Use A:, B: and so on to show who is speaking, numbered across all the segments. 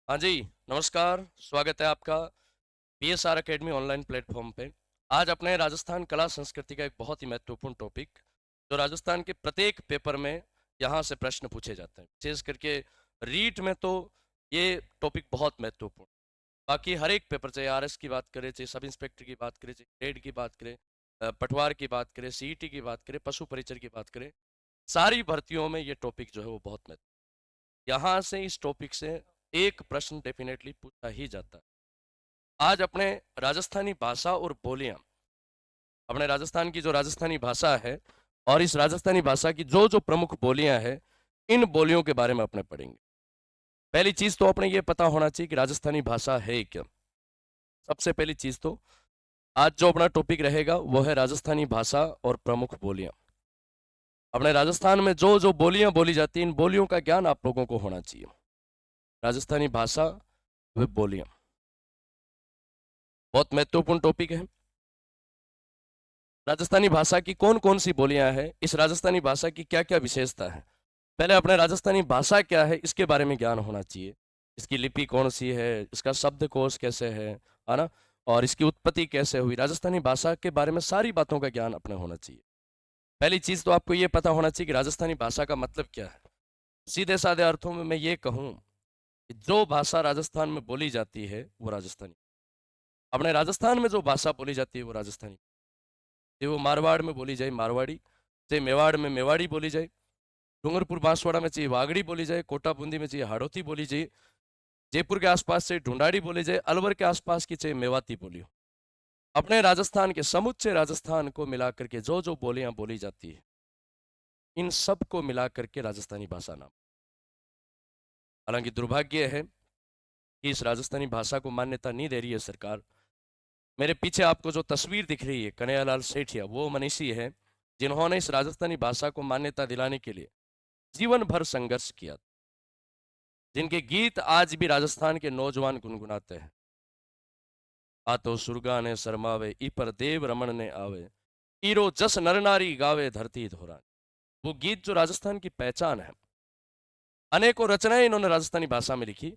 A: हाँ जी, नमस्कार। स्वागत है आपका पीएसआर एकेडमी ऑनलाइन प्लेटफॉर्म पे। आज अपने राजस्थान कला संस्कृति का एक बहुत ही महत्वपूर्ण टॉपिक, जो राजस्थान के प्रत्येक पेपर में यहाँ से प्रश्न पूछे जाते हैं। विशेष करके रीट में तो ये टॉपिक बहुत महत्वपूर्ण। बाकी हर एक पेपर, चाहे आरएस की बात करें, चाहे सब इंस्पेक्टर की बात करें, चाहे ग्रेड की बात करें, पटवार की बात करें, सीईटी की बात करें, पशु परिचर की बात करें, सारी भर्तियों में ये टॉपिक जो है वो बहुत महत्व। यहाँ से इस टॉपिक से एक प्रश्न डेफिनेटली पूछा ही जाता है। आज अपने राजस्थानी भाषा और बोलियां, अपने राजस्थान की जो राजस्थानी भाषा है और इस राजस्थानी भाषा की जो जो प्रमुख बोलियां हैं, इन बोलियों के बारे में अपने पढ़ेंगे। पहली चीज तो अपने ये पता होना चाहिए कि राजस्थानी भाषा है क्या। सबसे पहली चीज तो आज जो अपना टॉपिक रहेगा वो है राजस्थानी भाषा और प्रमुख बोलियां। अपने राजस्थान में जो जो बोलियां बोली जाती हैं, इन बोलियों का ज्ञान आप लोगों को होना चाहिए। राजस्थानी भाषा व बोलियां बहुत महत्वपूर्ण टॉपिक है। राजस्थानी भाषा की कौन कौन सी बोलियां हैं, इस राजस्थानी भाषा की क्या क्या विशेषता है, पहले अपने राजस्थानी भाषा क्या है इसके बारे में ज्ञान होना चाहिए। इसकी लिपि कौन सी है, इसका शब्दकोश कैसे है ना, और इसकी उत्पत्ति कैसे हुई, राजस्थानी भाषा के बारे में सारी बातों का ज्ञान अपने होना चाहिए। पहली चीज तो आपको ये पता होना चाहिए कि राजस्थानी भाषा का मतलब क्या है। सीधे साधे अर्थों में मैं ये कहूँ कि जो भाषा राजस्थान में बोली जाती है वो राजस्थानी। अपने राजस्थान में जो भाषा बोली जाती है वो राजस्थानी। चाहे वो मारवाड़ में बोली जाए मारवाड़ी, चाहे मेवाड़ में मेवाड़ी बोली जाए, डूंगरपुर बांसवाड़ा में चाहिए वागड़ी बोली जाए, कोटा बूंदी में चाहिए हाड़ौती बोली जाए, जयपुर के आसपास से ढूंढाड़ी बोली जाए, अलवर के आसपास की चाहिए मेवाती बोली हो। अपने राजस्थान के समुच्चय राजस्थान को मिलाकर के जो जो बोलियां बोली जाती है, इन सब को मिलाकर के राजस्थानी भाषा नाम। हालांकि दुर्भाग्य है कि इस राजस्थानी भाषा को मान्यता नहीं दे रही है सरकार। मेरे पीछे आपको जो तस्वीर दिख रही है, कन्हैयालाल सेठिया वो मनीषी है जिन्होंने इस राजस्थानी भाषा को मान्यता दिलाने के लिए जीवन भर संघर्ष किया, जिनके गीत आज भी राजस्थान के नौजवान गुनगुनाते हैं। आतो सुरगा ने शरमावे इपर देव रमन ने आवे, ईरो जस नर नारी गावे धरती धोरा। वो गीत जो राजस्थान की पहचान है। अनेकों रचनाएं इन्होंने राजस्थानी भाषा में लिखी।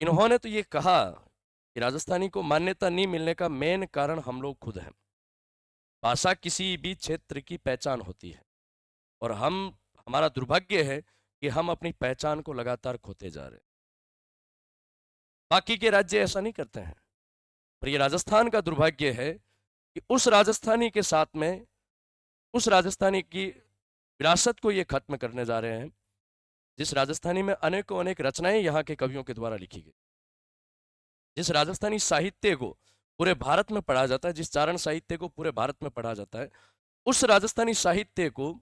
A: इन्होंने तो ये कहा कि राजस्थानी को मान्यता नहीं मिलने का मेन कारण हम लोग खुद हैं। भाषा किसी भी क्षेत्र की पहचान होती है और हमारा दुर्भाग्य है कि हम अपनी पहचान को लगातार खोते जा रहे हैं। बाकी के राज्य ऐसा नहीं करते हैं, पर ये राजस्थान का दुर्भाग्य है कि उस राजस्थानी के साथ में, उस राजस्थानी की विरासत को ये खत्म करने जा रहे हैं जिस राजस्थानी में अनेकों अनेक रचनाएं यहाँ के कवियों के द्वारा लिखी गई, जिस राजस्थानी साहित्य को पूरे भारत में पढ़ा जाता है, जिस चारण साहित्य को पूरे भारत में पढ़ा जाता है, उस राजस्थानी साहित्य को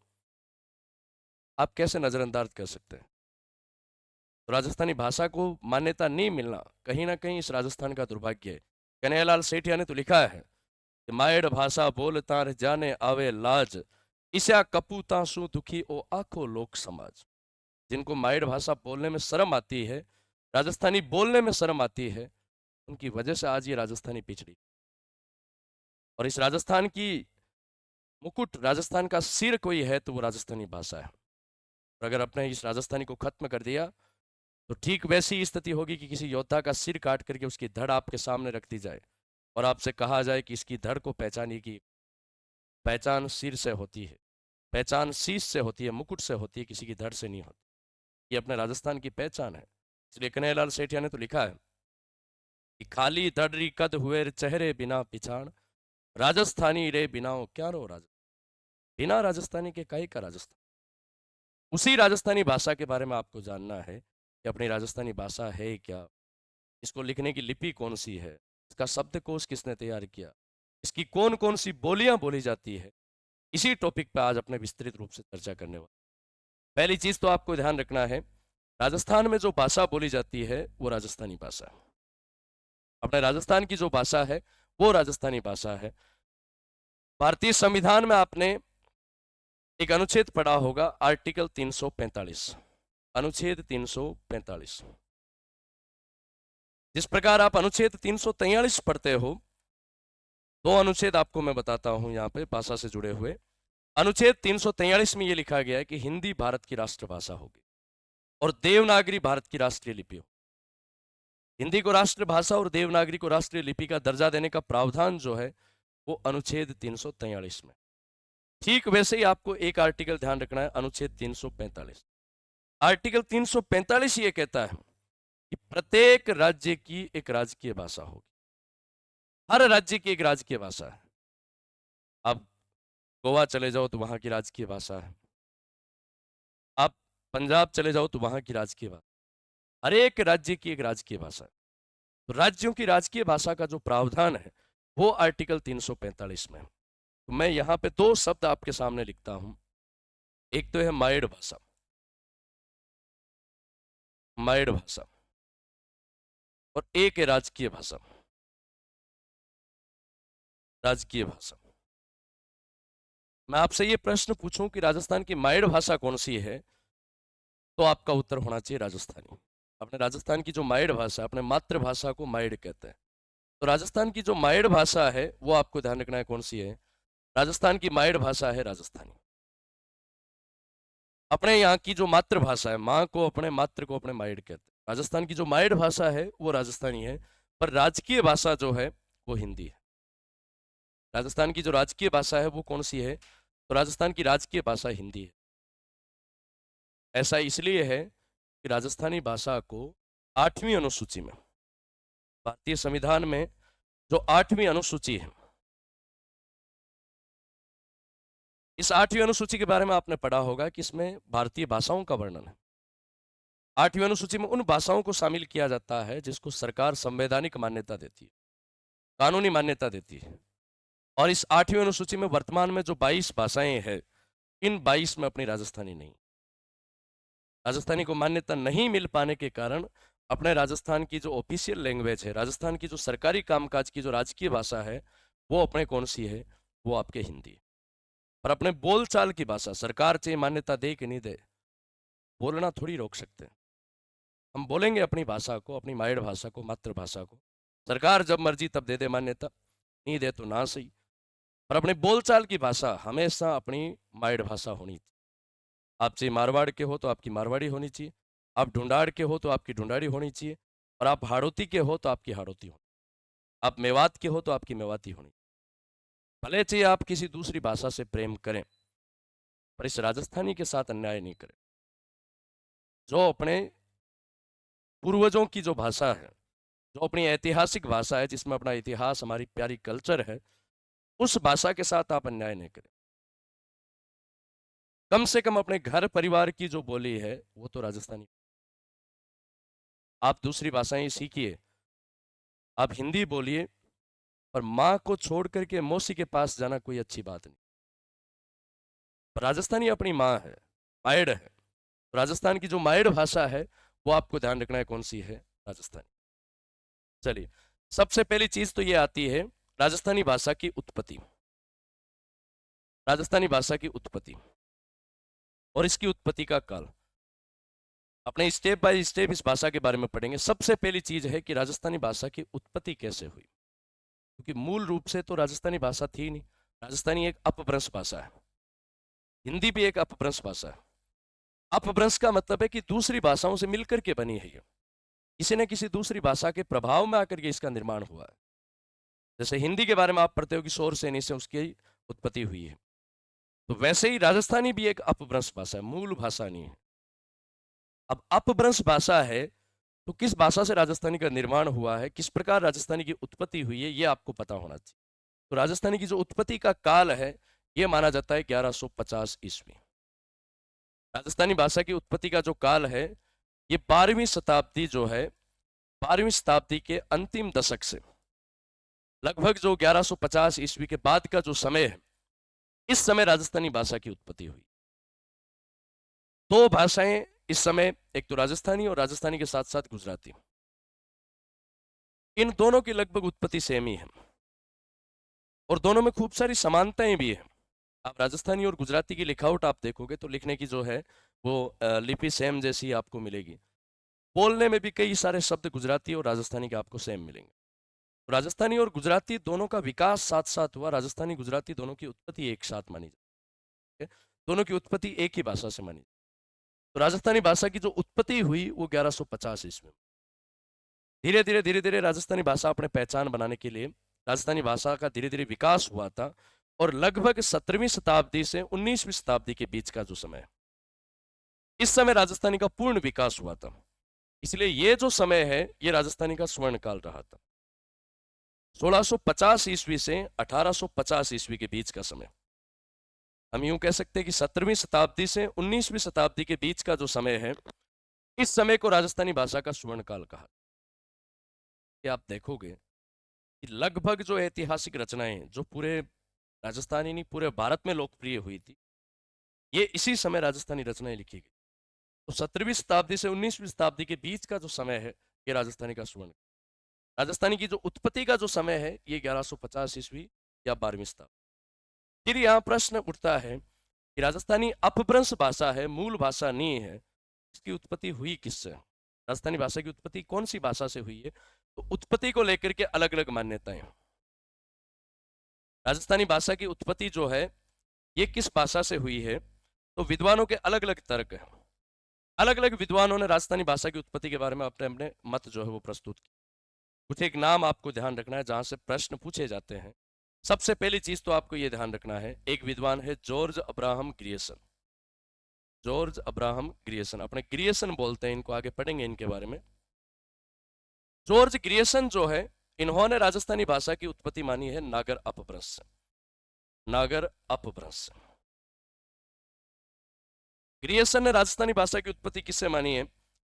A: आप कैसे नजरअंदाज कर सकते हैं। तो राजस्थानी भाषा को मान्यता नहीं मिलना कहीं ना कहीं इस राजस्थान का दुर्भाग्य है। कन्हैयालाल सेठिया ने तो लिखा है कि मायड़ भाषा बोलता जाने आवे लाज, इसा कपूता सु दुखी ओ आखो लोक समाज। जिनको मायड़ भाषा बोलने में शर्म आती है, राजस्थानी बोलने में शर्म आती है, उनकी वजह से आज ये राजस्थानी पिछड़ी। और इस राजस्थान की मुकुट, राजस्थान का सिर कोई है तो वो राजस्थानी भाषा है। और अगर अपने इस राजस्थानी को खत्म कर दिया तो ठीक वैसी स्थिति होगी कि किसी योद्धा का सिर काट करके उसकी धड़ आपके सामने रख दी जाए और आपसे कहा जाए कि इसकी धड़ को पहचानिए कि पहचान सिर से होती है, पहचान शीश से होती है, मुकुट से होती है, किसी की धड़ से नहीं होती। ये अपने राजस्थान की पहचान है। इसलिए कन्हैयालाल सेठिया ने तो लिखा है कि खाली धड़ कद हुए चेहरे बिना पिछाण, राजस्थानी रे बिनाओ क्या रो राजस्थान। बिना राजस्थानी के काहे का राजस्थान। उसी राजस्थानी भाषा के बारे में आपको जानना है कि अपनी राजस्थानी भाषा है क्या, इसको लिखने की लिपि कौन सी है, इसका शब्दकोश किसने तैयार किया, इसकी कौन कौन सी बोलियां बोली जाती है। इसी टॉपिक पे आज अपने विस्तृत रूप से चर्चा करने वाले। पहली चीज तो आपको ध्यान रखना है, राजस्थान में जो भाषा बोली जाती है वो राजस्थानी भाषा है। अपने राजस्थान की जो भाषा है वो राजस्थानी भाषा है। भारतीय संविधान में आपने एक अनुच्छेद पढ़ा होगा, आर्टिकल 345, अनुच्छेद 345। जिस प्रकार आप अनुच्छेद 343 पढ़ते हो, दो अनुच्छेद आपको मैं बताता हूं यहाँ पे भाषा से जुड़े हुए। अनुच्छेद 343 में यह लिखा गया है कि हिंदी भारत की राष्ट्रभाषा होगी और देवनागरी भारत की राष्ट्रीय लिपि हो। हिंदी को राष्ट्रभाषा और देवनागरी को राष्ट्रीय लिपि का दर्जा देने का प्रावधान जो है वो अनुच्छेद 343 में। ठीक वैसे ही आपको एक आर्टिकल ध्यान रखना है, अनुच्छेद 345। आर्टिकल 345 ये कहता है कि प्रत्येक राज्य की एक राजकीय भाषा होगी। हर राज्य की एक राजकीय भाषा है। आप गोवा चले जाओ तो वहां की राजकीय भाषा है, आप पंजाब चले जाओ तो वहां की राजकीय भाषा, हर एक राज्य की एक राजकीय भाषा है। तो राज्यों की राजकीय भाषा का जो प्रावधान है वो आर्टिकल 345 में है। तो मैं यहाँ पे दो शब्द आपके सामने लिखता हूं। एक तो है मायड़ भाषा, मायड़ भाषा, और एक है राजकीय भाषा, राजकीय भाषा। मैं आपसे ये प्रश्न पूछूं कि राजस्थान की मायड़ भाषा कौन सी है, तो आपका उत्तर होना चाहिए राजस्थानी। अपने राजस्थान की जो मायड़ भाषा, अपने मातृभाषा को मायड़ कहते हैं। तो राजस्थान की जो मायड़ भाषा है वो आपको ध्यान रखना है कौन सी है। राजस्थान की मायड़ भाषा है राजस्थानी। अपने यहाँ की जो मातृभाषा है, माँ को अपने, मातृ को अपने मायड़ कहते हैं। राजस्थान की जो मायड़ भाषा है वो राजस्थानी है, पर राजकीय भाषा जो है वो हिंदी है। राजस्थान की जो राजकीय भाषा है वो कौन सी है, तो राजस्थान की राजकीय भाषा हिंदी है। ऐसा इसलिए है कि राजस्थानी भाषा को 8वीं अनुसूची में, भारतीय संविधान में जो 8वीं अनुसूची है, इस 8वीं अनुसूची के बारे में आपने पढ़ा होगा कि इसमें भारतीय भाषाओं का वर्णन है। 8वीं अनुसूची में उन भाषाओं को शामिल किया जाता है जिसको सरकार संवैधानिक मान्यता देती है, कानूनी मान्यता देती है। और इस 8वीं अनुसूची में वर्तमान में जो 22 भाषाएं हैं, इन 22 में अपनी राजस्थानी नहीं। राजस्थानी को मान्यता नहीं मिल पाने के कारण अपने राजस्थान की जो ऑफिशियल लैंग्वेज है, राजस्थान की जो सरकारी कामकाज की जो राजकीय भाषा है, वो अपने कौन सी है, वो आपके हिंदी है। और अपने बोलचाल की भाषा सरकार चाहे मान्यता दे कि नहीं दे, बोलना थोड़ी रोक सकते हैं। हम बोलेंगे अपनी भाषा को, अपनी मायड़ भाषा को, मातृभाषा को। सरकार जब मर्जी तब दे दे मान्यता, नहीं दे तो ना सही। पर अपने बोलचाल की भाषा हमेशा अपनी मायड़ भाषा होनी चाहिए। आप चाहे मारवाड़ के हो तो आपकी मारवाड़ी होनी चाहिए, आप ढूंढाड़ के हो तो आपकी ढूंढाड़ी होनी चाहिए, और आप हाड़ौती के हो तो आपकी हाड़ौती होनी, आप मेवात के हो तो आपकी मेवाती होनी। भले चाहिए आप किसी दूसरी भाषा से प्रेम करें, पर इस राजस्थानी के साथ अन्याय नहीं करें। जो अपने पूर्वजों की जो भाषा है, जो अपनी ऐतिहासिक भाषा है, जिसमें अपना इतिहास, हमारी प्यारी कल्चर है, उस भाषा के साथ आप अन्याय नहीं करें। कम से कम अपने घर परिवार की जो बोली है वो तो राजस्थानी। आप दूसरी भाषाएं सीखिए, आप हिंदी बोलिए, पर माँ को छोड़ करके मौसी के पास जाना कोई अच्छी बात नहीं। राजस्थानी अपनी माँ है, मायड़ है। राजस्थान की जो मायड़ भाषा है वो आपको ध्यान रखना है कौन सी है, राजस्थानी। चलिए, सबसे पहली चीज तो ये आती है राजस्थानी भाषा की उत्पत्ति। राजस्थानी भाषा की उत्पत्ति और इसकी उत्पत्ति का काल अपने स्टेप बाय स्टेप इस भाषा के बारे में पढ़ेंगे। सबसे पहली चीज है कि राजस्थानी भाषा की उत्पत्ति कैसे हुई, क्योंकि मूल रूप से तो राजस्थानी भाषा थी नहीं। राजस्थानी एक अपभ्रंश भाषा है, हिंदी भी एक अपभ्रंश भाषा है। अपभ्रंश का मतलब है कि दूसरी भाषाओं से मिलकर के बनी है, ये किसी न किसी दूसरी भाषा के प्रभाव में आकर के इसका निर्माण हुआ है। जैसे हिंदी के बारे में आप पढ़ते हो कि शोर से से उसकी उत्पत्ति हुई है, तो वैसे ही राजस्थानी भी एक अपभ्रंश भाषा है, मूल भाषा नहीं है। अब अपभ्रंश भाषा है तो किस भाषा से राजस्थानी का निर्माण हुआ है, किस प्रकार राजस्थानी की उत्पत्ति हुई है, ये आपको पता होना चाहिए। तो राजस्थानी की जो उत्पत्ति का काल है यह माना जाता है 1150 ईस्वी। राजस्थानी भाषा की उत्पत्ति का जो काल है ये 12वीं शताब्दी जो है, 12वीं शताब्दी के अंतिम दशक से लगभग जो 1150 ईस्वी के बाद का जो समय है, इस समय राजस्थानी भाषा की उत्पत्ति हुई। दो भाषाएं इस समय, एक तो राजस्थानी और राजस्थानी के साथ साथ गुजराती, इन दोनों की लगभग उत्पत्ति सेम ही है और दोनों में खूब सारी समानताएं भी है। आप राजस्थानी और गुजराती की लिखावट आप देखोगे तो लिखने की जो है वो लिपि सेम जैसी आपको मिलेगी। बोलने में भी कई सारे शब्द गुजराती और राजस्थानी के आपको सेम मिलेंगे। राजस्थानी और गुजराती दोनों का विकास साथ साथ हुआ। राजस्थानी गुजराती दोनों की उत्पत्ति एक साथ मानी जाती है, दोनों की उत्पत्ति एक ही भाषा से मानी। तो राजस्थानी भाषा की जो उत्पत्ति हुई वो 1150 ईस्वी में। धीरे धीरे राजस्थानी भाषा अपने पहचान बनाने के लिए राजस्थानी भाषा का धीरे धीरे विकास हुआ था। और लगभग 17वीं शताब्दी से 19वीं शताब्दी के बीच का जो समय है, इस समय राजस्थानी का पूर्ण विकास हुआ था। इसलिए ये जो समय है ये राजस्थानी का स्वर्ण काल रहा था। 1650 ईस्वी से 1850 ईस्वी के बीच का समय, हम यूं कह सकते हैं कि 17वीं शताब्दी से 19वीं शताब्दी के बीच का जो समय है, इस समय को राजस्थानी भाषा का स्वर्ण काल कहा। कि आप देखोगे कि लगभग जो ऐतिहासिक रचनाएं जो पूरे राजस्थानी नहीं पूरे भारत में लोकप्रिय हुई थी, ये इसी समय राजस्थानी रचनाएं लिखी गई। तो 17वीं शताब्दी से 19वीं शताब्दी के बीच का जो समय है ये राजस्थानी का स्वर्ण। राजस्थानी की जो उत्पत्ति का जो समय है ये 1150 ईस्वी या 12वीं शताब्दी। फिर यहाँ प्रश्न उठता है कि राजस्थानी अपभ्रंश भाषा है, मूल भाषा नहीं है, इसकी उत्पत्ति हुई किससे? राजस्थानी भाषा की उत्पत्ति कौन सी भाषा से हुई है? तो उत्पत्ति को लेकर के अलग अलग मान्यताएं। राजस्थानी भाषा की उत्पत्ति जो है ये किस भाषा से हुई है, तो विद्वानों के अलग अलग तर्क है। अलग अलग विद्वानों ने राजस्थानी भाषा की उत्पत्ति के बारे में अपने अपने मत जो है वो प्रस्तुत किए। कुछ एक नाम आपको ध्यान रखना है जहां से प्रश्न पूछे जाते हैं। सबसे पहली चीज तो आपको यह ध्यान रखना है, एक विद्वान है George Abraham Grierson. George Abraham Grierson, अपने ग्रियर्सन बोलते हैं इनको, आगे पढ़ेंगे इनके बारे में। जॉर्ज ग्रियर्सन जो है, इन्होंने राजस्थानी भाषा की उत्पत्ति मानी है नागर अपभ्रंश से। नागर अपभ्रंश से ग्रियर्सन ने राजस्थानी भाषा की उत्पत्ति किससे मानी है?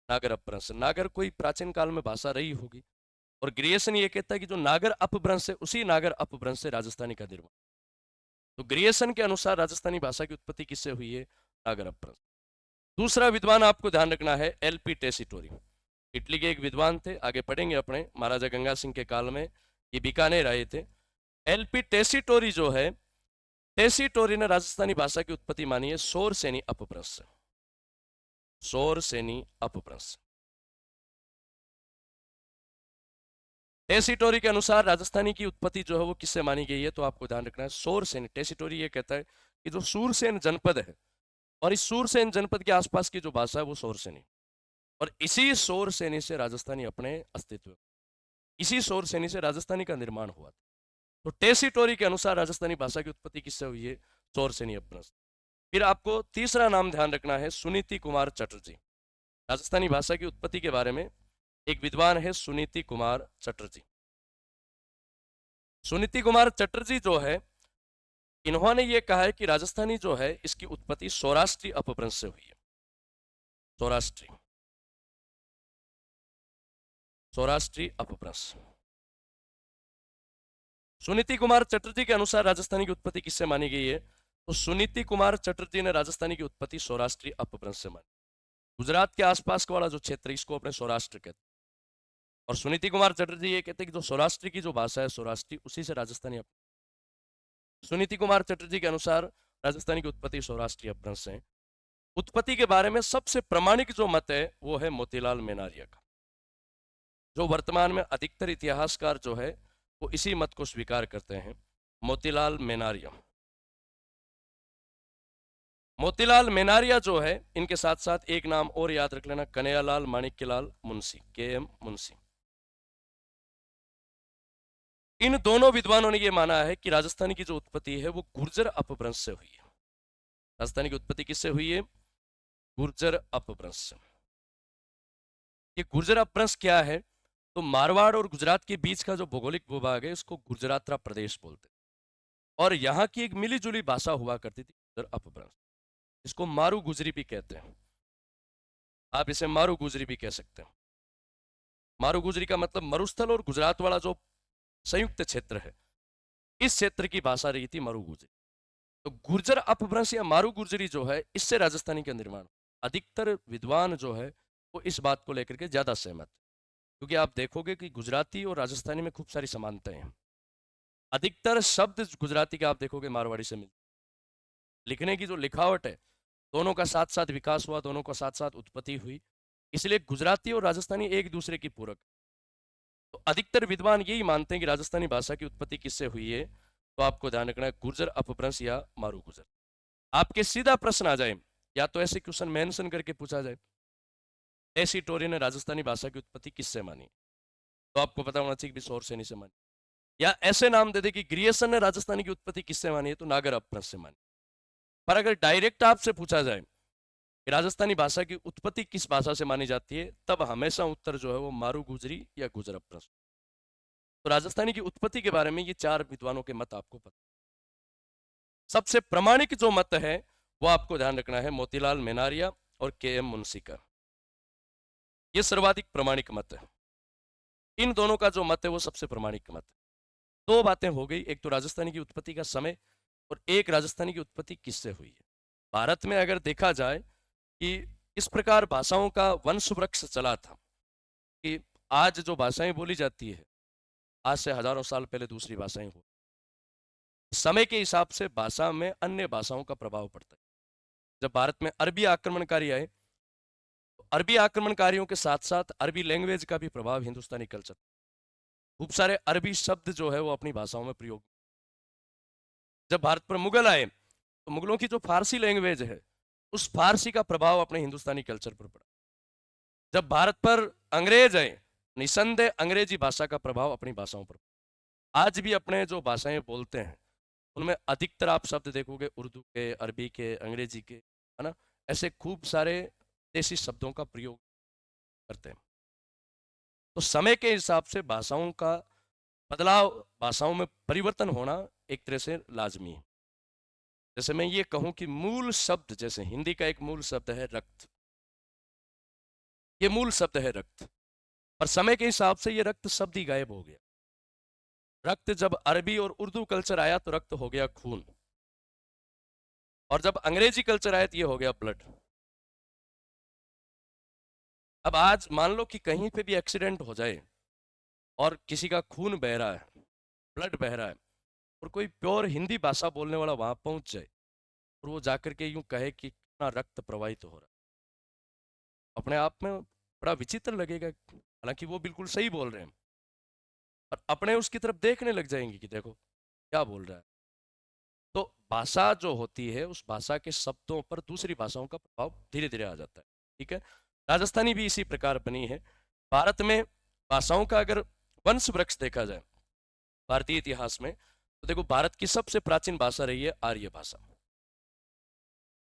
A: नागर अपभ्रंश। नागर कोई प्राचीन काल में भाषा रही होगी, और ग्रियर्सन ये कहता है कि जो नागर अपभ्रंश है उसी नागर अपभ्रंश से राजस्थानी का निर्माण। तो ग्रियर्सन के अनुसार राजस्थानी भाषा की उत्पत्ति किससे हुई है? नागर अपभ्रंश। दूसरा विद्वान आपको ध्यान रखना है एलपी टेसीटोरी। इटली के एक विद्वान थे, आगे पढ़ेंगे अपने, महाराजा गंगा सिंह के काल में ये बीकानेर आए थे। एलपी टेसीटोरी जो है, टेसीटोरी ने राजस्थानी भाषा की उत्पत्ति मानी है सौर सेनी अपभ्रंश से। सौर सेनी अपभ्रंश। टेसीटोरी के अनुसार राजस्थानी की उत्पत्ति जो है वो किससे मानी गई है? तो आपको ध्यान रखना है सौर सेनी। टेसीटोरी ये कहता है कि जो सूरसेन जनपद है, और इस सूरसेन जनपद के आसपास की जो भाषा है वो सौरसेनी, और इसी सौरसेनी से राजस्थानी अपने अस्तित्व, इसी सौरसेनी से राजस्थानी का निर्माण हुआ था। तो टेसीटोरी के अनुसार राजस्थानी भाषा की उत्पत्ति किससे हुई है? सौरसेनी अपभ्रंश। फिर आपको तीसरा नाम ध्यान रखना है सुनीति कुमार चटर्जी। राजस्थानी भाषा की उत्पत्ति के बारे में एक विद्वान है सुनीति कुमार चटर्जी। सुनीति कुमार चटर्जी जो है, इन्होंने ये कहा है कि राजस्थानी जो है इसकी उत्पत्ति सौराष्ट्री अपभ्रंश से हुई है। सौराष्ट्री, सौराष्ट्री अपभ्रंश। सुनीति कुमार चटर्जी के अनुसार राजस्थानी की उत्पत्ति किससे मानी गई है? तो सुनीति कुमार चटर्जी ने राजस्थानी की उत्पत्ति सौराष्ट्री अपभ्रंश से मानी। गुजरात के आसपास का वाला जो क्षेत्र, इसको अपने सौराष्ट्र कहते हैं। और सुनीति कुमार चटर्जी ये कहते हैं कि जो सौराष्ट्र की जो भाषा है सौराष्ट्री, उसी से राजस्थानी। सुनीति कुमार चटर्जी के अनुसार राजस्थानी की उत्पत्ति सौराष्ट्री अपभ्रंश से। उत्पत्ति के बारे में सबसे प्रामाणिक जो मत है वो है मोतीलाल मेनारिया का। जो वर्तमान में अधिकतर इतिहासकार जो है वो इसी मत को स्वीकार करते हैं, मोतीलाल मेनारिया। मोतीलाल मेनारिया जो है, इनके साथ साथ एक नाम और याद रख लेना, कन्हैयालाल माणिक्यलाल मुंशी, के.एम. मुंशी। इन दोनों विद्वानों ने यह माना है कि राजस्थानी की जो उत्पत्ति है वो गुर्जर अपभ्रंश से हुई है। राजस्थानी की उत्पत्ति किससे हुई है? गुर्जर अपभ्रंश से। ये गुर्जर अपभ्रंश क्या है? तो मारवाड़ और गुजरात के बीच का जो भौगोलिक भूभाग है इसको गुजरातरा प्रदेश बोलते हैं, और यहाँ की एक मिलीजुली भाषा हुआ करती थी गुर्जर अपभ्रंश। इसको मारू गुजरी भी कहते हैं, आप इसे मारू गुजरी भी कह सकते हैं। मारू गुजरी का मतलब मरुस्थल और गुजरात वाला जो संयुक्त क्षेत्र है, इस क्षेत्र की भाषा रही थी मारू गुजरी। तो गुर्जर अपभ्रंश या मारू गुजरी जो है, इससे राजस्थानी का निर्माण। अधिकतर विद्वान जो है वो इस बात को लेकर के ज्यादा सहमत, क्योंकि आप देखोगे कि गुजराती और राजस्थानी में खूब सारी समानताएं हैं। अधिकतर शब्द गुजराती के आप देखोगे मारवाड़ी से मिलते, लिखने की जो लिखावट है दोनों का साथ साथ विकास हुआ, दोनों का साथ साथ उत्पत्ति हुई, इसलिए गुजराती और राजस्थानी एक दूसरे की पूरक। तो अधिकतर विद्वान यही मानते हैं कि राजस्थानी भाषा की उत्पत्ति किससे हुई है? तो आपको ध्यान रखना है गुर्जर अपभ्रंश या मारू गुजर। आपके सीधा प्रश्न आ जाए, या तो ऐसे क्वेश्चन मेंशन करके पूछा जाए, टेसीटोरी ने राजस्थानी भाषा की उत्पत्ति किससे मानी? तो आपको पता होना चाहिए कि शौरसेनी से मानी, या ऐसे नाम दे दे कि ग्रियर्सन ने राजस्थानी की उत्पत्ति किससे मानी है, तो नागर अपभ्रंश से मानी। पर अगर डायरेक्ट आपसे पूछा जाए कि राजस्थानी भाषा की उत्पत्ति किस भाषा से मानी जाती है, तब हमेशा उत्तर जो है वो मारू गुजरी या गुजर अपभ्रंश। तो राजस्थानी की उत्पत्ति के बारे में ये चार विद्वानों के मत आपको पता। सबसे प्रमाणिक जो मत है वो आपको ध्यान रखना है, मोतीलाल मेनारिया और के.एम. मुंशी का, ये सर्वाधिक प्रमाणिक मत है। इन दोनों का जो मत है वो सबसे प्रमाणिक मत है। दो बातें हो गई, एक तो राजस्थानी की उत्पत्ति का समय और एक राजस्थानी की उत्पत्ति किससे हुई है। भारत में अगर देखा जाए कि इस प्रकार भाषाओं का वंश वृक्ष चला था कि आज जो भाषाएं बोली जाती है, आज से हजारों साल पहले दूसरी भाषाएं हो, समय के हिसाब से भाषा में अन्य भाषाओं का प्रभाव पड़ता है। जब भारत में अरबी आक्रमणकारी आए, तो अरबी आक्रमणकारियों के साथ साथ अरबी लैंग्वेज का भी प्रभाव हिंदुस्तानी कल्चर, खूब सारे अरबी शब्द जो है वो अपनी भाषाओं में प्रयोग। जब भारत पर मुगल आए, तो मुगलों की जो फारसी लैंग्वेज है, उस फारसी का प्रभाव अपने हिंदुस्तानी कल्चर पर पड़ा। जब भारत पर अंग्रेज आए, निसंदेह अंग्रेजी भाषा का प्रभाव अपनी भाषाओं पर। आज भी अपने जो भाषाएं बोलते हैं उनमें अधिकतर आप शब्द देखोगे उर्दू के, अरबी के, अंग्रेजी के, है ना, ऐसे खूब सारे देसी शब्दों का प्रयोग करते हैं। तो समय के हिसाब से भाषाओं का बदलाव, भाषाओं में परिवर्तन होना एक तरह से लाजमी है। जैसे मैं ये कहूं कि मूल शब्द, जैसे हिंदी का एक मूल शब्द है रक्त, ये मूल शब्द है रक्त, पर समय के हिसाब से ये रक्त शब्द ही गायब हो गया। रक्त जब अरबी और उर्दू कल्चर आया तो रक्त हो गया खून, और जब अंग्रेजी कल्चर आया तो ये हो गया ब्लड। अब आज मान लो कि कहीं पे भी एक्सीडेंट हो जाए और किसी का खून बह रहा है, ब्लड बह रहा है, और कोई प्योर हिंदी भाषा बोलने वाला वहां पहुंच जाए और वो जाकर के यूं कहे कि कितना रक्त प्रवाहित हो रहा है, अपने आप में बड़ा विचित्र लगेगा। हालांकि वो बिल्कुल सही बोल रहे हैं, और अपने उसकी तरफ देखने लग जाएंगे कि देखो क्या बोल रहा है। तो भाषा जो होती है, उस भाषा के शब्दों पर दूसरी भाषाओं का प्रभाव धीरे धीरे आ जाता है। ठीक है, राजस्थानी भी इसी प्रकार बनी है। भारत में भाषाओं का अगर वंश वृक्ष देखा जाए भारतीय इतिहास में, तो देखो भारत की सबसे प्राचीन भाषा रही है आर्य भाषा।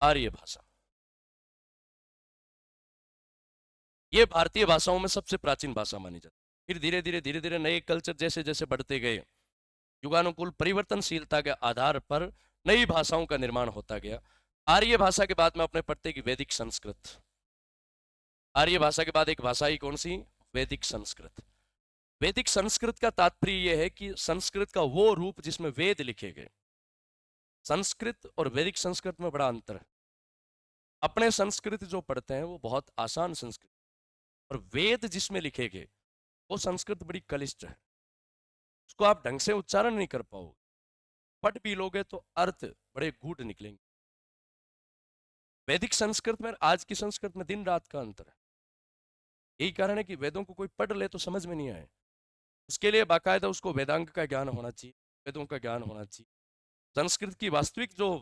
A: आर्य भाषा ये भारतीय भाषाओं में सबसे प्राचीन भाषा मानी जाती है। फिर धीरे धीरे नए कल्चर जैसे जैसे बढ़ते गए, युगानुकूल परिवर्तनशीलता के आधार पर नई भाषाओं का निर्माण होता गया। आर्य भाषा के बाद में अपने पढ़ते कि वैदिक संस्कृत। आर्य भाषा के बाद एक भाषा ही कौन सी? वैदिक संस्कृत। वैदिक संस्कृत का तात्पर्य यह है कि संस्कृत का वो रूप जिसमें वेद लिखे गए। संस्कृत और वैदिक संस्कृत में बड़ा अंतर है। अपने संस्कृत जो पढ़ते हैं वो बहुत आसान संस्कृत, और वेद जिसमें लिखे गए वो संस्कृत बड़ी क्लिष्ट है, उसको आप ढंग से उच्चारण नहीं कर पाओगे, पढ़ भी लोगे तो अर्थ बड़े गूढ़ निकलेंगे। वैदिक संस्कृत में आज की संस्कृत में दिन रात का अंतर है। यही कारण है कि वेदों को कोई पढ़ ले तो समझ में नहीं आए, उसके लिए बाकायदा उसको वेदांग का ज्ञान होना चाहिए, वेदों का ज्ञान होना चाहिए, संस्कृत की वास्तविक जो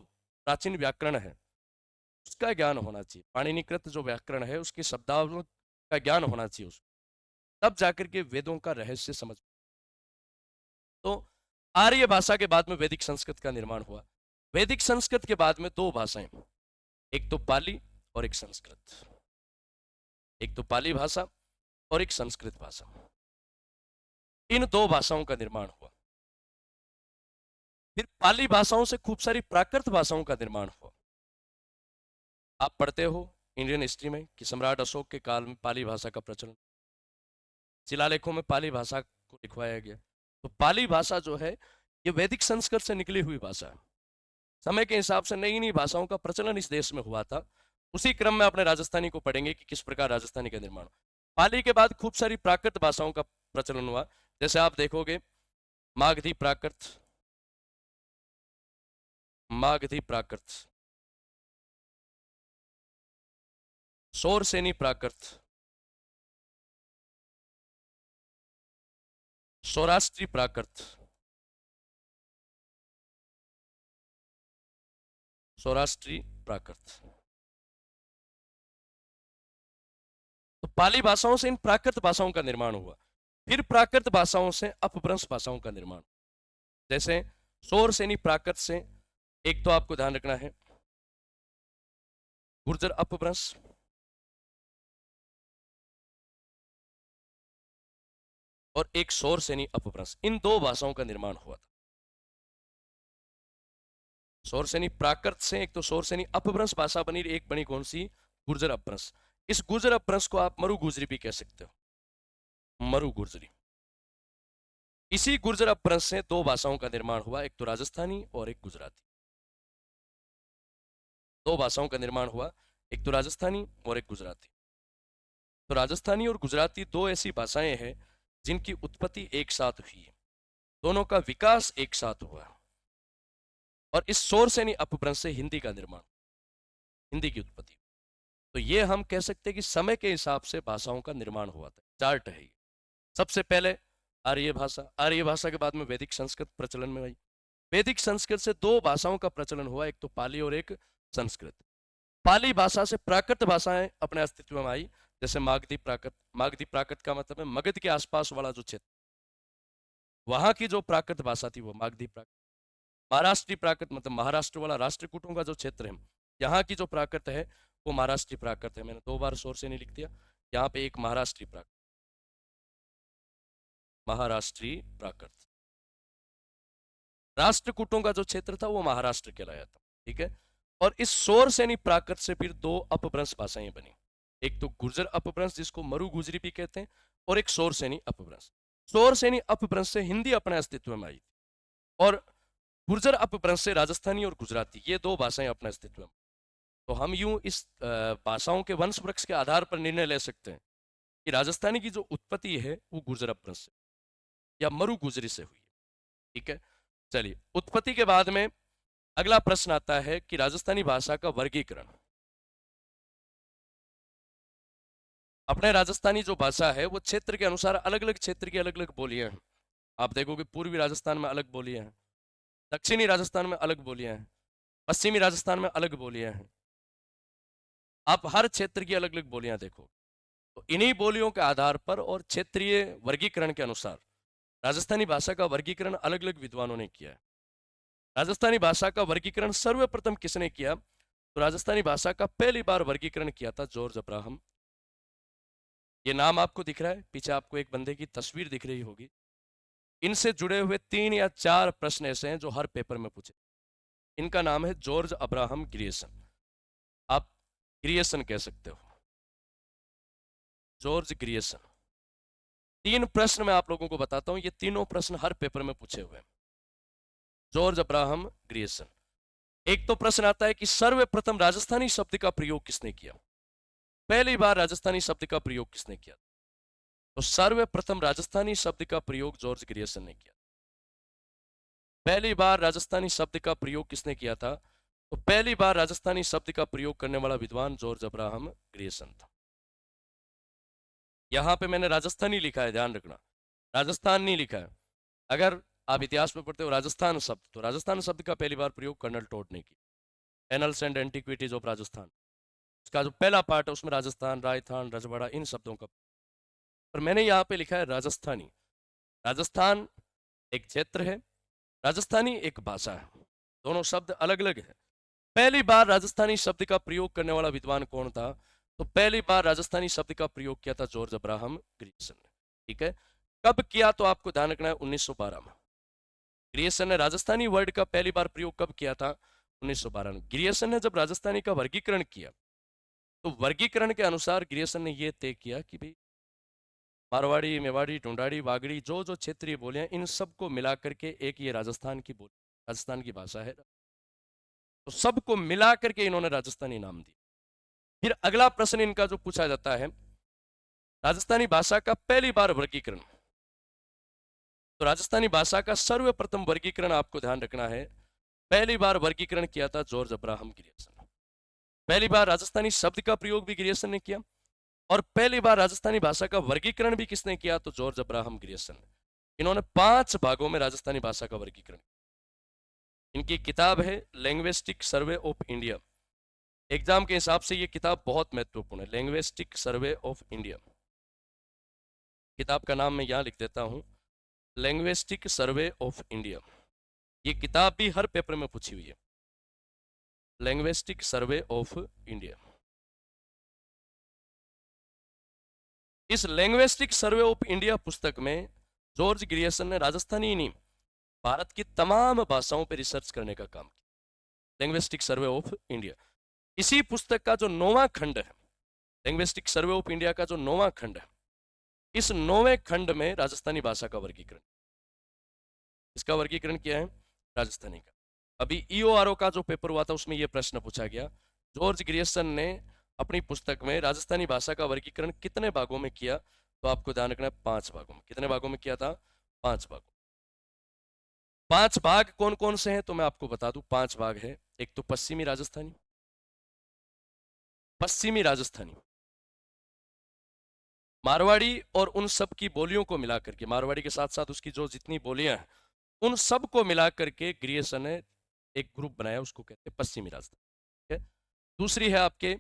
A: प्राचीन व्याकरण है उसका ज्ञान होना चाहिए, पाणिनिकृत जो व्याकरण है उसके शब्दावली का ज्ञान होना चाहिए उसको, तब जाकर के वेदों का रहस्य समझ। तो आर्य भाषा के बाद में वैदिक संस्कृत का निर्माण हुआ। वैदिक संस्कृत के बाद में दो भाषाएं, एक तो पाली और एक संस्कृत। एक तो पाली भाषा और एक संस्कृत भाषा, इन दो भाषाओं का निर्माण हुआ। फिर पाली भाषाओं से खूब सारी प्राकृत भाषाओं का निर्माण हुआ। आप पढ़ते हो इंडियन हिस्ट्री में कि सम्राट अशोक के काल में पाली भाषा का प्रचलन, शिलालेखों में पाली भाषा को लिखवाया गया। तो पाली भाषा जो है ये वैदिक संस्कृत से निकली हुई भाषा है। समय के हिसाब से नई नई भाषाओं का प्रचलन इस देश में हुआ था। उसी क्रम में अपने राजस्थानी को पढ़ेंगे कि किस प्रकार राजस्थानी का निर्माण। पाली के बाद खूब सारी प्राकृत भाषाओं का प्रचलन हुआ, जैसे आप देखोगे मागधी प्राकृत, मागधी प्राकृत, शौरसेनी प्राकृत, सौराष्ट्री प्राकृत, सौराष्ट्री प्राकृत। तो पाली भाषाओं से इन प्राकृत भाषाओं का निर्माण हुआ। फिर प्राकृत भाषाओं से अपभ्रंश भाषाओं का निर्माण, जैसे शोर सेनी प्राकृत से, एक तो आपको ध्यान रखना है गुर्जर अपभ्रंश, और एक शोर सेनी अपभ्रंश, इन दो भाषाओं का निर्माण हुआ था। शोर सेनी प्राकृत से एक तो शोर सेनी अपभ्रंश भाषा बनी, एक बनी कौन सी, गुर्जर अपभ्रंश। इस गुर्जर अपभ्रंश को आप मरु गुजरी भी कह सकते हो, मरु गुजरी। इसी गुर्जर अपभ्रंश से दो भाषाओं का निर्माण हुआ, एक तो राजस्थानी और एक गुजराती। दो भाषाओं का निर्माण हुआ, एक तो राजस्थानी और एक गुजराती। तो राजस्थानी और गुजराती दो ऐसी भाषाएं हैं जिनकी उत्पत्ति एक साथ हुई है, दोनों का विकास एक साथ हुआ, और इस शोर सेनी अपभ्रंश से हिंदी का निर्माण, हिंदी की उत्पत्ति। तो ये हम कह सकते हैं कि समय के हिसाब से भाषाओं का निर्माण हुआ था, चार्ट है ये। सबसे पहले आर्य भाषा, आर्य भाषा के बाद में वैदिक संस्कृत प्रचलन में आई। वैदिक संस्कृत से दो भाषाओं का प्रचलन हुआ, एक तो पाली और एक संस्कृत। पाली भाषा से प्राकृत भाषाएं अपने अस्तित्व में आई, जैसे मागधी प्राकृत। मागधी प्राकृत का मतलब है मगध के आसपास वाला जो क्षेत्र, वहां की जो प्राकृत भाषा थी वो मागधी प्राकृत। महाराष्ट्री प्राकृत मतलब महाराष्ट्र वाला राष्ट्रकूटों का जो क्षेत्र है, यहाँ की जो प्राकृत है वो महाराष्ट्री प्राकृत है। मैंने दो बार शोर से नहीं लिख दिया, यहाँ पे एक महाराष्ट्री प्राकृत, महाराष्ट्री प्राकृत। राष्ट्रकूटों का जो क्षेत्र था वो महाराष्ट्र कहलाया था, ठीक है। और इस शोर सेनी प्राकृत से फिर दो अपभ्रंश भाषाएं बनी, एक तो गुर्जर अपभ्रंश जिसको मरु गुजरी भी कहते हैं, और एक शोर सेनी अपभ्रंश। शोर सेनी अपभ्रंश से हिंदी अपने अस्तित्व में आई, और गुर्जर अपभ्रंश से राजस्थानी और गुजराती, ये दो भाषाएं अपने अस्तित्व में। तो हम यूं इस भाषाओं के वंश वृक्ष के आधार पर निर्णय ले सकते हैं कि राजस्थानी की जो उत्पत्ति है वो गुर्जर अपभ्रंश से या मरु गुजरी से हुई, ठीक है। चलिए, उत्पत्ति के बाद में अगला प्रश्न आता है कि राजस्थानी भाषा का वर्गीकरण। अपने राजस्थानी जो भाषा है वो क्षेत्र के अनुसार अलग अलग क्षेत्र की अलग अलग बोलियां हैं। आप देखोगे पूर्वी राजस्थान में अलग बोलियां हैं, दक्षिणी राजस्थान में अलग बोलियां हैं, पश्चिमी राजस्थान में अलग बोलियां हैं। आप हर क्षेत्र की अलग अलग बोलियां देखो, तो इन्हीं बोलियों के आधार पर और क्षेत्रीय वर्गीकरण के अनुसार राजस्थानी भाषा का वर्गीकरण अलग अलग विद्वानों ने किया है। राजस्थानी भाषा का वर्गीकरण सर्वप्रथम किसने किया, तो राजस्थानी भाषा का पहली बार वर्गीकरण किया था जॉर्ज अब्राहम। ये नाम आपको दिख रहा है, पीछे आपको एक बंदे की तस्वीर दिख रही होगी। इनसे जुड़े हुए 3 या 4 प्रश्न ऐसे हैं जो हर पेपर में पूछे। इनका नाम है जॉर्ज अब्राहम ग्रियर्सन, आप ग्रियर्सन कह सकते हो, जॉर्ज ग्रियर्सन। 3 प्रश्न मैं आप लोगों को बताता हूं, ये तीनों प्रश्न हर पेपर में पूछे हुए हैं। George Abraham Grierson. एक तो प्रश्न आता है कि सर्वप्रथम राजस्थानी शब्द का प्रयोग किसने किया, पहली बार राजस्थानी शब्द का प्रयोग किसने किया, तो सर्वप्रथम राजस्थानी शब्द का प्रयोग जॉर्ज ग्रियर्सन ने किया। पहली बार राजस्थानी शब्द का प्रयोग किसने किया था, तो पहली बार राजस्थानी शब्द का प्रयोग करने वाला विद्वान जॉर्ज अब्राहम ग्रियर्सन था। यहां पे मैंने राजस्थानी लिखा है, ध्यान रखना, राजस्थान नहीं लिखा है। अगर आप इतिहास में पढ़ते हो राजस्थान शब्द, तो राजस्थान शब्द का पहली बार प्रयोग कर्नल टोड ने किया, annuls and antiquities of Rajasthan. उसका जो पहला पार्ट है उसमें राजस्थान, राजस्थान, रजवाड़ा, इन शब्दों का, पर मैंने यहाँ पे लिखा है राजस्थानी। राजस्थान एक क्षेत्र है, राजस्थानी एक भाषा है, दोनों शब्द अलग अलग है। पहली बार राजस्थानी शब्द का प्रयोग करने वाला विद्वान कौन था, तो पहली बार राजस्थानी शब्द का प्रयोग किया था जॉर्ज अब्राहम ग्रियर्सन ने, ठीक है। कब किया, तो आपको ध्यान रखना है 1912 में। ग्रियर्सन ने राजस्थानी वर्ड का पहली बार प्रयोग कब किया था, 1912 में। ग्रियर्सन ने जब राजस्थानी का वर्गीकरण किया, तो वर्गीकरण के अनुसार ग्रियर्सन ने यह तय किया कि भाई मारवाड़ी, मेवाड़ी, ढूंढाड़ी, वागड़ी, जो जो क्षेत्रीय बोलियां, इन सबको मिला करके एक ये राजस्थान की बोली, राजस्थान की भाषा है, तो सबको मिला करके इन्होंने राजस्थानी नाम दिया। फिर अगला प्रश्न इनका जो पूछा जाता है, राजस्थानी भाषा का पहली बार वर्गीकरण, तो राजस्थानी भाषा का सर्वप्रथम वर्गीकरण आपको ध्यान रखना है, पहली बार वर्गीकरण किया था जॉर्ज अब्राहम ग्रियर्सन। पहली बार राजस्थानी शब्द का प्रयोग भी ग्रियर्सन ने किया, और पहली बार राजस्थानी भाषा का वर्गीकरण भी किसने किया, तो जॉर्ज अब्राहम ग्रियर्सन ने। इन्होंने 5 भागों में राजस्थानी भाषा का वर्गीकरण। इनकी किताब है linguistic survey of India. Exam के हिसाब से ये किताब बहुत महत्वपूर्ण है, लैंग्विस्टिक सर्वे ऑफ इंडिया। किताब का नाम मैं यहाँ लिख देता हूँ, लिंग्विस्टिक सर्वे ऑफ इंडिया। ये किताब भी हर पेपर में पूछी हुई है, लिंग्विस्टिक सर्वे ऑफ इंडिया। इस लिंग्विस्टिक सर्वे ऑफ इंडिया पुस्तक में जॉर्ज ग्रियर्सन ने राजस्थानी ही नहीं, भारत की तमाम भाषाओं पर रिसर्च करने का काम किया। लिंग्विस्टिक सर्वे ऑफ इंडिया, इसी पुस्तक का जो 9वां खंड है, लिंग्विस्टिक सर्वे ऑफ इंडिया का जो 9वां खंड है, इस 9वें खंड में राजस्थानी भाषा का वर्गीकरण, इसका वर्गीकरण किया है राजस्थानी का। अभी ईओआरओ का जो पेपर हुआ था उसमें यह प्रश्न पूछा गया, जॉर्ज ग्रियर्सन ने अपनी पुस्तक में राजस्थानी भाषा का वर्गीकरण कितने भागों में किया, तो आपको ध्यान रखना है 5 भागों में। कितने भागों में किया था? 5 भागों। 5 भाग कौन कौन से हैं तो मैं आपको बता दूं। 5 भाग है। एक तो पश्चिमी राजस्थानी, पश्चिमी राजस्थानी, मारवाड़ी और उन सब की बोलियों को मिलाकर के, मारवाड़ी के साथ साथ उसकी जो जितनी बोलियां हैं उन सब को मिलाकर के ग्रियर्सन ने एक ग्रुप बनाया, उसको कहते हैं पश्चिमी राजस्थानी। दूसरी है आपके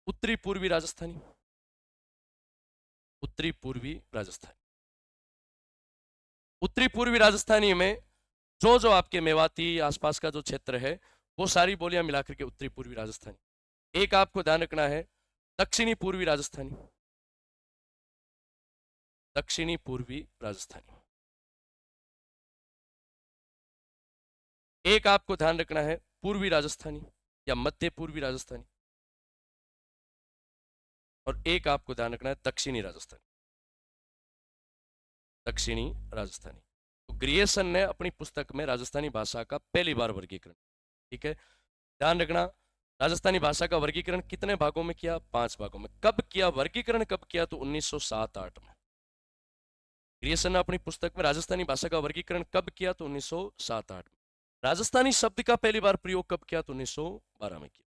A: उत्तरी पूर्वी राजस्थानी, उत्तरी पूर्वी राजस्थानी। उत्तरी पूर्वी राजस्थानी में जो जो आपके मेवाती आसपास का जो क्षेत्र है वो सारी बोलियां मिलाकर के उत्तरी पूर्वी राजस्थानी। एक आपको ध्यान रखना है दक्षिणी पूर्वी राजस्थानी, दक्षिणी पूर्वी राजस्थानी। एक आपको ध्यान रखना है पूर्वी राजस्थानी या मध्य पूर्वी राजस्थानी, और एक आपको ध्यान रखना है दक्षिणी राजस्थानी, दक्षिणी राजस्थानी। तो ग्रियर्सन ने अपनी पुस्तक में राजस्थानी भाषा का पहली बार वर्गीकरण, ठीक है ध्यान रखना, राजस्थानी भाषा का वर्गीकरण कितने भागों में किया? 5 भागों में। कब किया वर्गीकरण? कब किया? तो 1907-8 में। ग्रियर्सन ने अपनी पुस्तक में राजस्थानी भाषा का वर्गीकरण कब किया? तो 1907-8 में। राजस्थानी शब्द का पहली बार प्रयोग कब किया? तो 1912 में किया।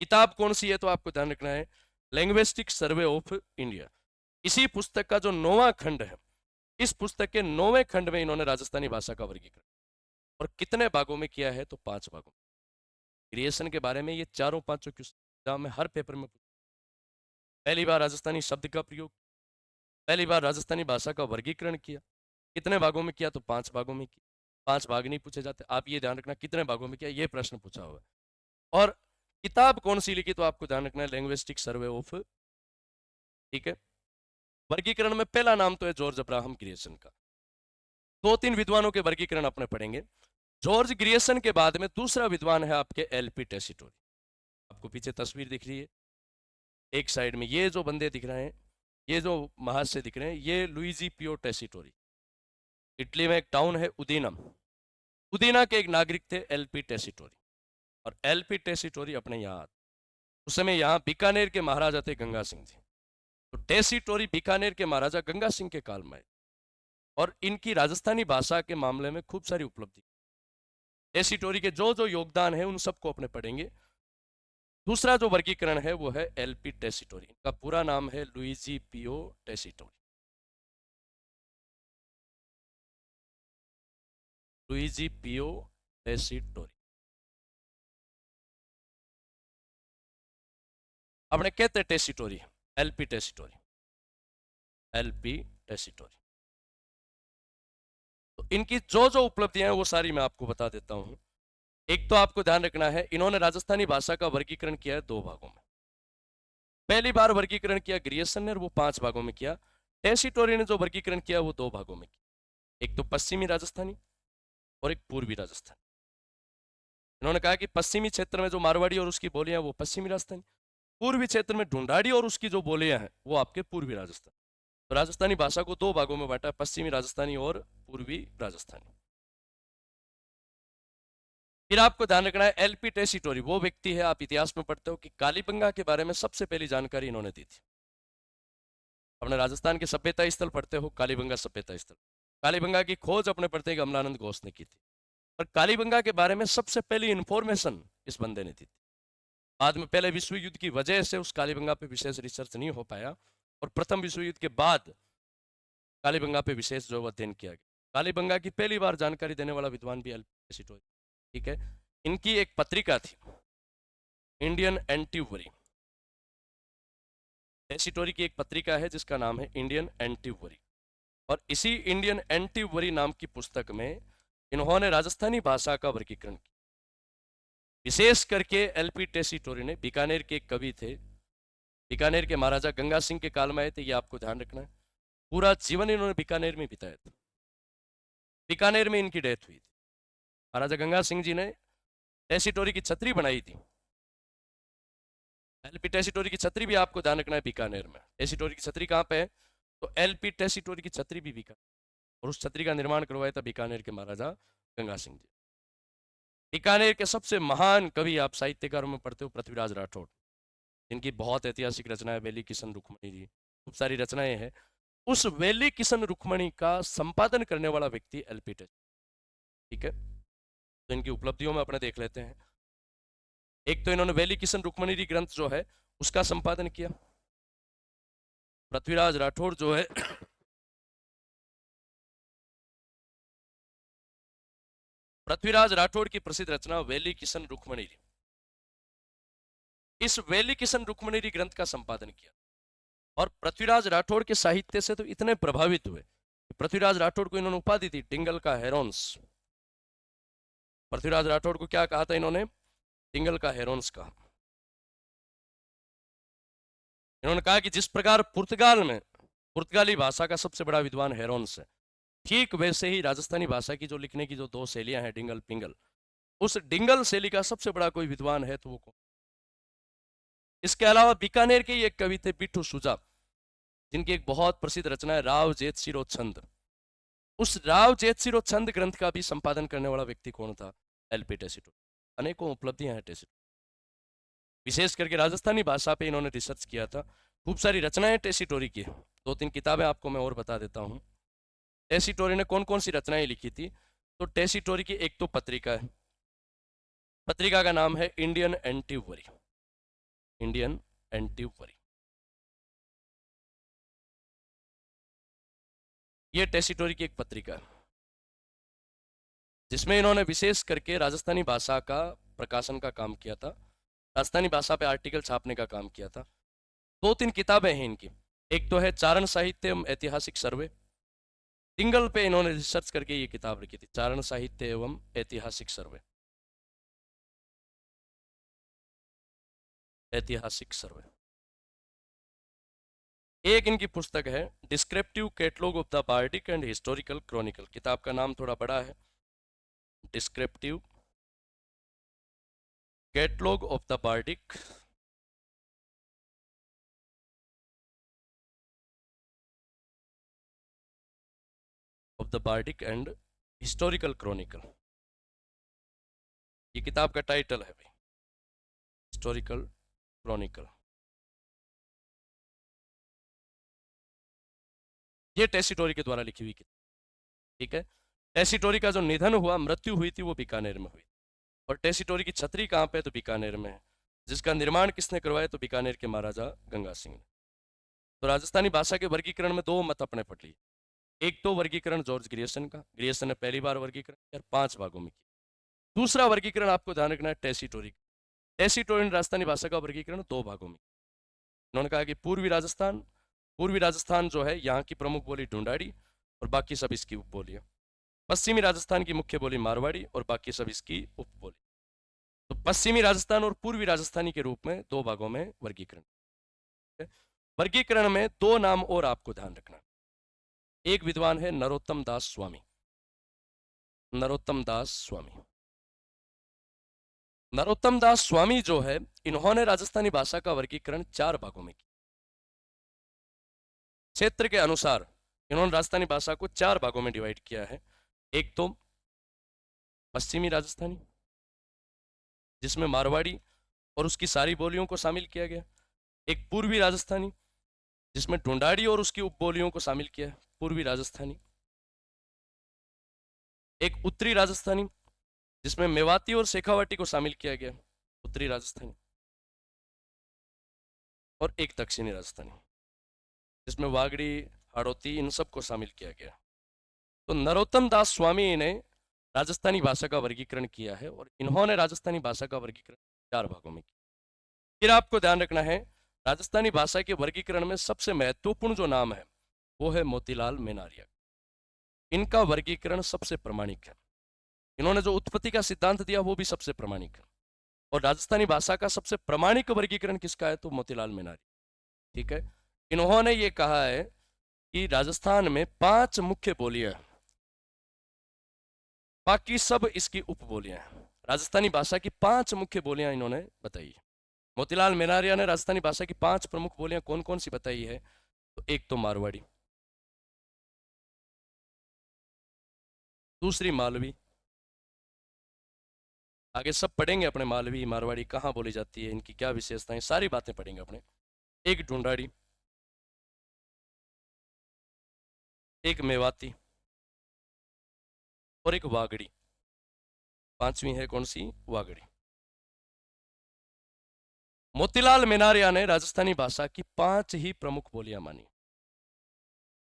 A: किताब कौन सी है तो आपको ध्यान रखना है लिंग्विस्टिक सर्वे ऑफ इंडिया। इसी पुस्तक का जो 9वां खंड है, इस पुस्तक के 9वें खंड में इन्होंने राजस्थानी भाषा का वर्गीकरण, और कितने भागों में किया है? तो 5 भागों में। ग्रियर्सन के बारे में ये चारों पांचों क्वेश्चन में हर पेपर में पहली बार राजस्थानी शब्द का प्रयोग, पहली बार राजस्थानी भाषा का वर्गीकरण किया, कितने भागों में किया? तो 5 भागों में किया। 5 भाग नहीं पूछे जाते, आप ये ध्यान रखना कितने भागों में किया, ये प्रश्न पूछा हुआ है। और किताब कौन सी लिखी तो आपको ध्यान रखना है लिंग्विस्टिक सर्वे ऑफ, ठीक है। वर्गीकरण में पहला नाम तो है जॉर्ज अब्राहम ग्रियर्सन का। 2-3 विद्वानों के वर्गीकरण अपने पढ़ेंगे। जॉर्ज ग्रियर्सन के बाद में दूसरा विद्वान है आपके एलपी टेसीटोरी। आपको पीछे तस्वीर दिख रही है, एक साइड में ये जो बंदे दिख रहे हैं, ये जो महाशय दिख रहे हैं, ये लुइजी पियो टेसीटोरी। इटली में एक टाउन है उदीनम, उदीना के एक नागरिक थे एलपी टेसीटोरी, और एलपी टेसीटोरी अपने यहाँ, उस समय यहाँ बीकानेर के महाराजा थे गंगा सिंह जी। तो टेसीटोरी बीकानेर के महाराजा गंगा सिंह के काल में, और इनकी राजस्थानी भाषा के मामले में खूब सारी उपलब्धि। टेसीटोरी के जो जो योगदान है उन सबको अपने पढ़ेंगे। दूसरा जो वर्गीकरण है वो है एलपी टेसीटोरी, इनका पूरा नाम है लुइजी पियो टेसीटोरी, लुइजी पियो टेसीटोरी। अपने कहते टेसीटोरी, एलपी टेसीटोरी, एलपी टेसीटोरी। तो इनकी जो जो उपलब्धियां हैं वो सारी मैं आपको बता देता हूं। एक तो आपको ध्यान रखना है इन्होंने राजस्थानी भाषा का वर्गीकरण किया है 2 भागों में। पहली बार वर्गीकरण किया ग्रियर्सन ने, और वो 5 भागों में किया। टेसीटोरी ने जो वर्गीकरण किया वो 2 भागों में किया, एक तो पश्चिमी राजस्थानी और एक पूर्वी राजस्थानी। इन्होंने कहा कि पश्चिमी क्षेत्र में जो मारवाड़ी और उसकी बोलियां वो पश्चिमी राजस्थानी, पूर्वी क्षेत्र में ढूंढाड़ी और उसकी जो बोलियां हैं वो आपके पूर्वी राजस्थान। तो राजस्थानी भाषा को 2 भागों में बांटा, पश्चिमी राजस्थानी और पूर्वी राजस्थानी। फिर आपको ध्यान रखना है एलपी टेसीटोरी वो व्यक्ति है, आप इतिहास में पढ़ते हो कि कालीबंगा के बारे में सबसे पहली जानकारी इन्होंने दी थी। अपने राजस्थान के सभ्यता स्थल पढ़ते हो, कालीबंगा सभ्यता स्थल, कालीबंगा की खोज अपने पढ़ते हैं अमलानंद घोष ने की थी, और कालीबंगा के बारे में सबसे पहली इंफॉर्मेशन इस बंदे ने दी थी। बाद में पहले विश्व युद्ध की वजह से उस कालीबंगा पे विशेष रिसर्च नहीं हो पाया, और प्रथम विश्व युद्ध के बाद कालीबंगा पे विशेष जो अध्ययन किया गया। कालीबंगा की पहली बार जानकारी देने वाला विद्वान भी एलपी टेसीटोरी, ठीक है। इनकी एक पत्रिका थी इंडियन एंटीवरी, टेसीटोरी की एक पत्रिका है जिसका नाम है इंडियन एंटीवरी। और इसी इंडियन एंटीवरी नाम की पुस्तक में इन्होंने राजस्थानी भाषा का वर्गीकरण किया। विशेष करके एलपी टेसीटोरी ने, बीकानेर के एक कवि थे, बीकानेर के महाराजा गंगा सिंह के काल में आए थे, ये आपको ध्यान रखना है। पूरा जीवन इन्होंने बीकानेर में बिताया था, बीकानेर में इनकी डेथ हुई थी। महाराजा गंगा सिंह जी ने टेसीटोरी की छतरी बनाई थी। एलपी टेसीटोरी की छतरी भी आपको ध्यान रखना है बीकानेर में। टेसीटोरी की छतरी कहाँ पे है? तो एलपी टेसीटोरी की छतरी भी बीकानेर, और उस छतरी का निर्माण करवाया था बीकानेर के महाराजा गंगा सिंह जी। बीकानेर के सबसे महान कवि आप साहित्यकारों में पढ़ते हो पृथ्वीराज राठौड़, जिनकी बहुत ऐतिहासिक रचनाएं वेली किशन रुक्मणी जी, खूब सारी रचनाएं हैं। उस वेली किशन रुक्मणी का संपादन करने वाला व्यक्ति एलपी टेसीटोरी। ठीक है, तो इनकी उपलब्धियों में अपने देख लेते हैं। एक तो इन्होंने वेली किशन रुक्मणी ग्रंथ जो है उसका संपादन किया। पृथ्वीराज राठौड़ जो है पृथ्वीराज राठौड़ की प्रसिद्ध रचना वेली किशन रुक्मणी, इस वेली किशन रुक्मणी ग्रंथ का संपादन किया। और पृथ्वीराज राठौड़ के साहित्य से तो इतने प्रभावित हुए, पृथ्वीराज राठौड़ को इन्होंने उपाधि दी टिंगल का हेरोन्स। पृथ्वीराज राठौड़ को क्या कहा था इन्होंने? टिंगल का हेरोन्स कहा। इन्होंने कहा कि जिस प्रकार पुर्तगाल में पुर्तगाली भाषा का सबसे बड़ा विद्वान हेरोन्स है, ठीक वैसे ही राजस्थानी भाषा की जो लिखने की जो दो शैलियां हैं, डिंगल पिंगल, उस डिंगल शैली का सबसे बड़ा कोई विद्वान है तो वो कौन? इसके अलावा बीकानेर के एक कवि थे बिट्ठू सुजा, जिनकी एक बहुत प्रसिद्ध रचना है राव जेतसिरो छंद। उस राव जेतसिरो छंद ग्रंथ का भी संपादन करने वाला व्यक्ति कौन था? एलपी टेसीटोरी। अनेकों उपलब्धियां हैं टेसीटोरी, विशेष करके राजस्थानी भाषा पे इन्होंने रिसर्च किया था। खूब सारी रचनाएं टेसीटोरी की, दो तीन किताबें आपको मैं और बता देता हूँ। टेसीटोरी ने कौन कौन सी रचनाएं लिखी थी? तो टेसीटोरी की एक तो पत्रिका है, पत्रिका का नाम है इंडियन एंटीवरी, इंडियन एंटीवरी। ये टेसीटोरी की एक पत्रिका है जिसमें इन्होंने विशेष करके राजस्थानी भाषा का प्रकाशन का काम किया था, राजस्थानी भाषा पे आर्टिकल छापने का काम किया था। दो तीन किताबें हैं इनकी, एक तो है चारण साहित्य एवं ऐतिहासिक सर्वे, टिंगल पे इन्होंने रिसर्च करके ये किताब लिखी थी, चारण साहित्य एवं ऐतिहासिक सर्वे, ऐतिहासिक सर्वे। एक इनकी पुस्तक है descriptive catalogue of the bardic and historical Chronicle, किताब का नाम थोड़ा बड़ा है, descriptive catalogue of the bardic of the bardic and historical Chronicle, ये किताब का टाइटल है भाई, हिस्टोरिकल क्रॉनिकल। ये टेसीटोरी के द्वारा लिखी हुई किताब। ठीक है, टेसीटोरी का जो निधन हुआ, मृत्यु हुई थी, वो बीकानेर में हुई। और टेसीटोरी की छतरी कहाँ पे? तो बीकानेर में है, जिसका निर्माण किसने करवाया? तो बीकानेर के महाराजा गंगा सिंह ने। तो राजस्थानी भाषा के वर्गीकरण में दो मत अपने पढ़ लिए। एक तो वर्गीकरण जॉर्ज ग्रियर्सन का, ग्रियर्सन ने पहली बार वर्गीकरण किया, 5 भागों में किया। दूसरा वर्गीकरण आपको ध्यान रखना है टेसीटोरी का। टेसीटोरी ने राजस्थानी भाषा का वर्गीकरण 2 भागों में। उन्होंने कहा कि पूर्वी राजस्थान जो है, यहाँ की प्रमुख बोली ढूंढाड़ी और बाकी सब इसकी उपबोली है। पश्चिमी राजस्थान की मुख्य बोली मारवाड़ी और बाकी सब इसकी उपबोली। तो पश्चिमी राजस्थान और पूर्वी राजस्थानी के रूप में 2 भागों में वर्गीकरण। वर्गीकरण में 2 नाम और आपको ध्यान रखना। एक विद्वान है नरोत्तम दास स्वामी, नरोत्तम दास स्वामी। नरोत्तम दास स्वामी जो है, इन्होंने राजस्थानी भाषा का वर्गीकरण 4 भागों में किया। क्षेत्र के अनुसार इन्होंने राजस्थानी भाषा को 4 भागों में डिवाइड किया है। एक तो पश्चिमी राजस्थानी, जिसमें मारवाड़ी और उसकी सारी बोलियों को शामिल किया गया। एक पूर्वी राजस्थानी, जिसमें ढूंढाड़ी और उसकी उपबोलियों को शामिल किया है, पूर्वी राजस्थानी। एक उत्तरी राजस्थानी, जिसमें मेवाती और शेखावाटी को शामिल किया गया, उत्तरी राजस्थानी। और एक दक्षिणी राजस्थानी, जिसमें वागड़ी, हाड़ौती, इन सब को शामिल किया गया। तो नरोत्तम दास स्वामी ने राजस्थानी भाषा का वर्गीकरण किया है और इन्होंने राजस्थानी भाषा का वर्गीकरण 4 भागों में किया। फिर आपको ध्यान रखना है, राजस्थानी भाषा के वर्गीकरण में सबसे महत्वपूर्ण जो नाम है वो है मोतीलाल मेनारिया। इनका वर्गीकरण सबसे प्रामाणिक है। इन्होंने जो उत्पत्ति का सिद्धांत दिया वो भी सबसे प्रामाणिक है। और राजस्थानी भाषा का सबसे प्रामाणिक वर्गीकरण किसका है? तो मोतीलाल मेनारी। ठीक है, इन्होंने ये कहा है कि राजस्थान में 5 मुख्य बोलियां हैं, बाकी सब इसकी उपबोलियां हैं। राजस्थानी भाषा की 5 मुख्य बोलियां इन्होंने बताई। मोतीलाल मेनारिया ने राजस्थानी भाषा की 5 प्रमुख बोलियां कौन कौन सी बताई है? तो एक तो मारवाड़ी, दूसरी मालवी, आगे सब पढ़ेंगे अपने, मालवी मारवाड़ी कहाँ बोली जाती है, इनकी क्या विशेषताएं, सारी बातें पढ़ेंगे अपने। एक ढूंढाड़ी, एक मेवाती और एक वागड़ी। 5वीं है कौन सी? वागड़ी। मोतीलाल मेनारिया ने राजस्थानी भाषा की 5 ही प्रमुख बोलियां मानी,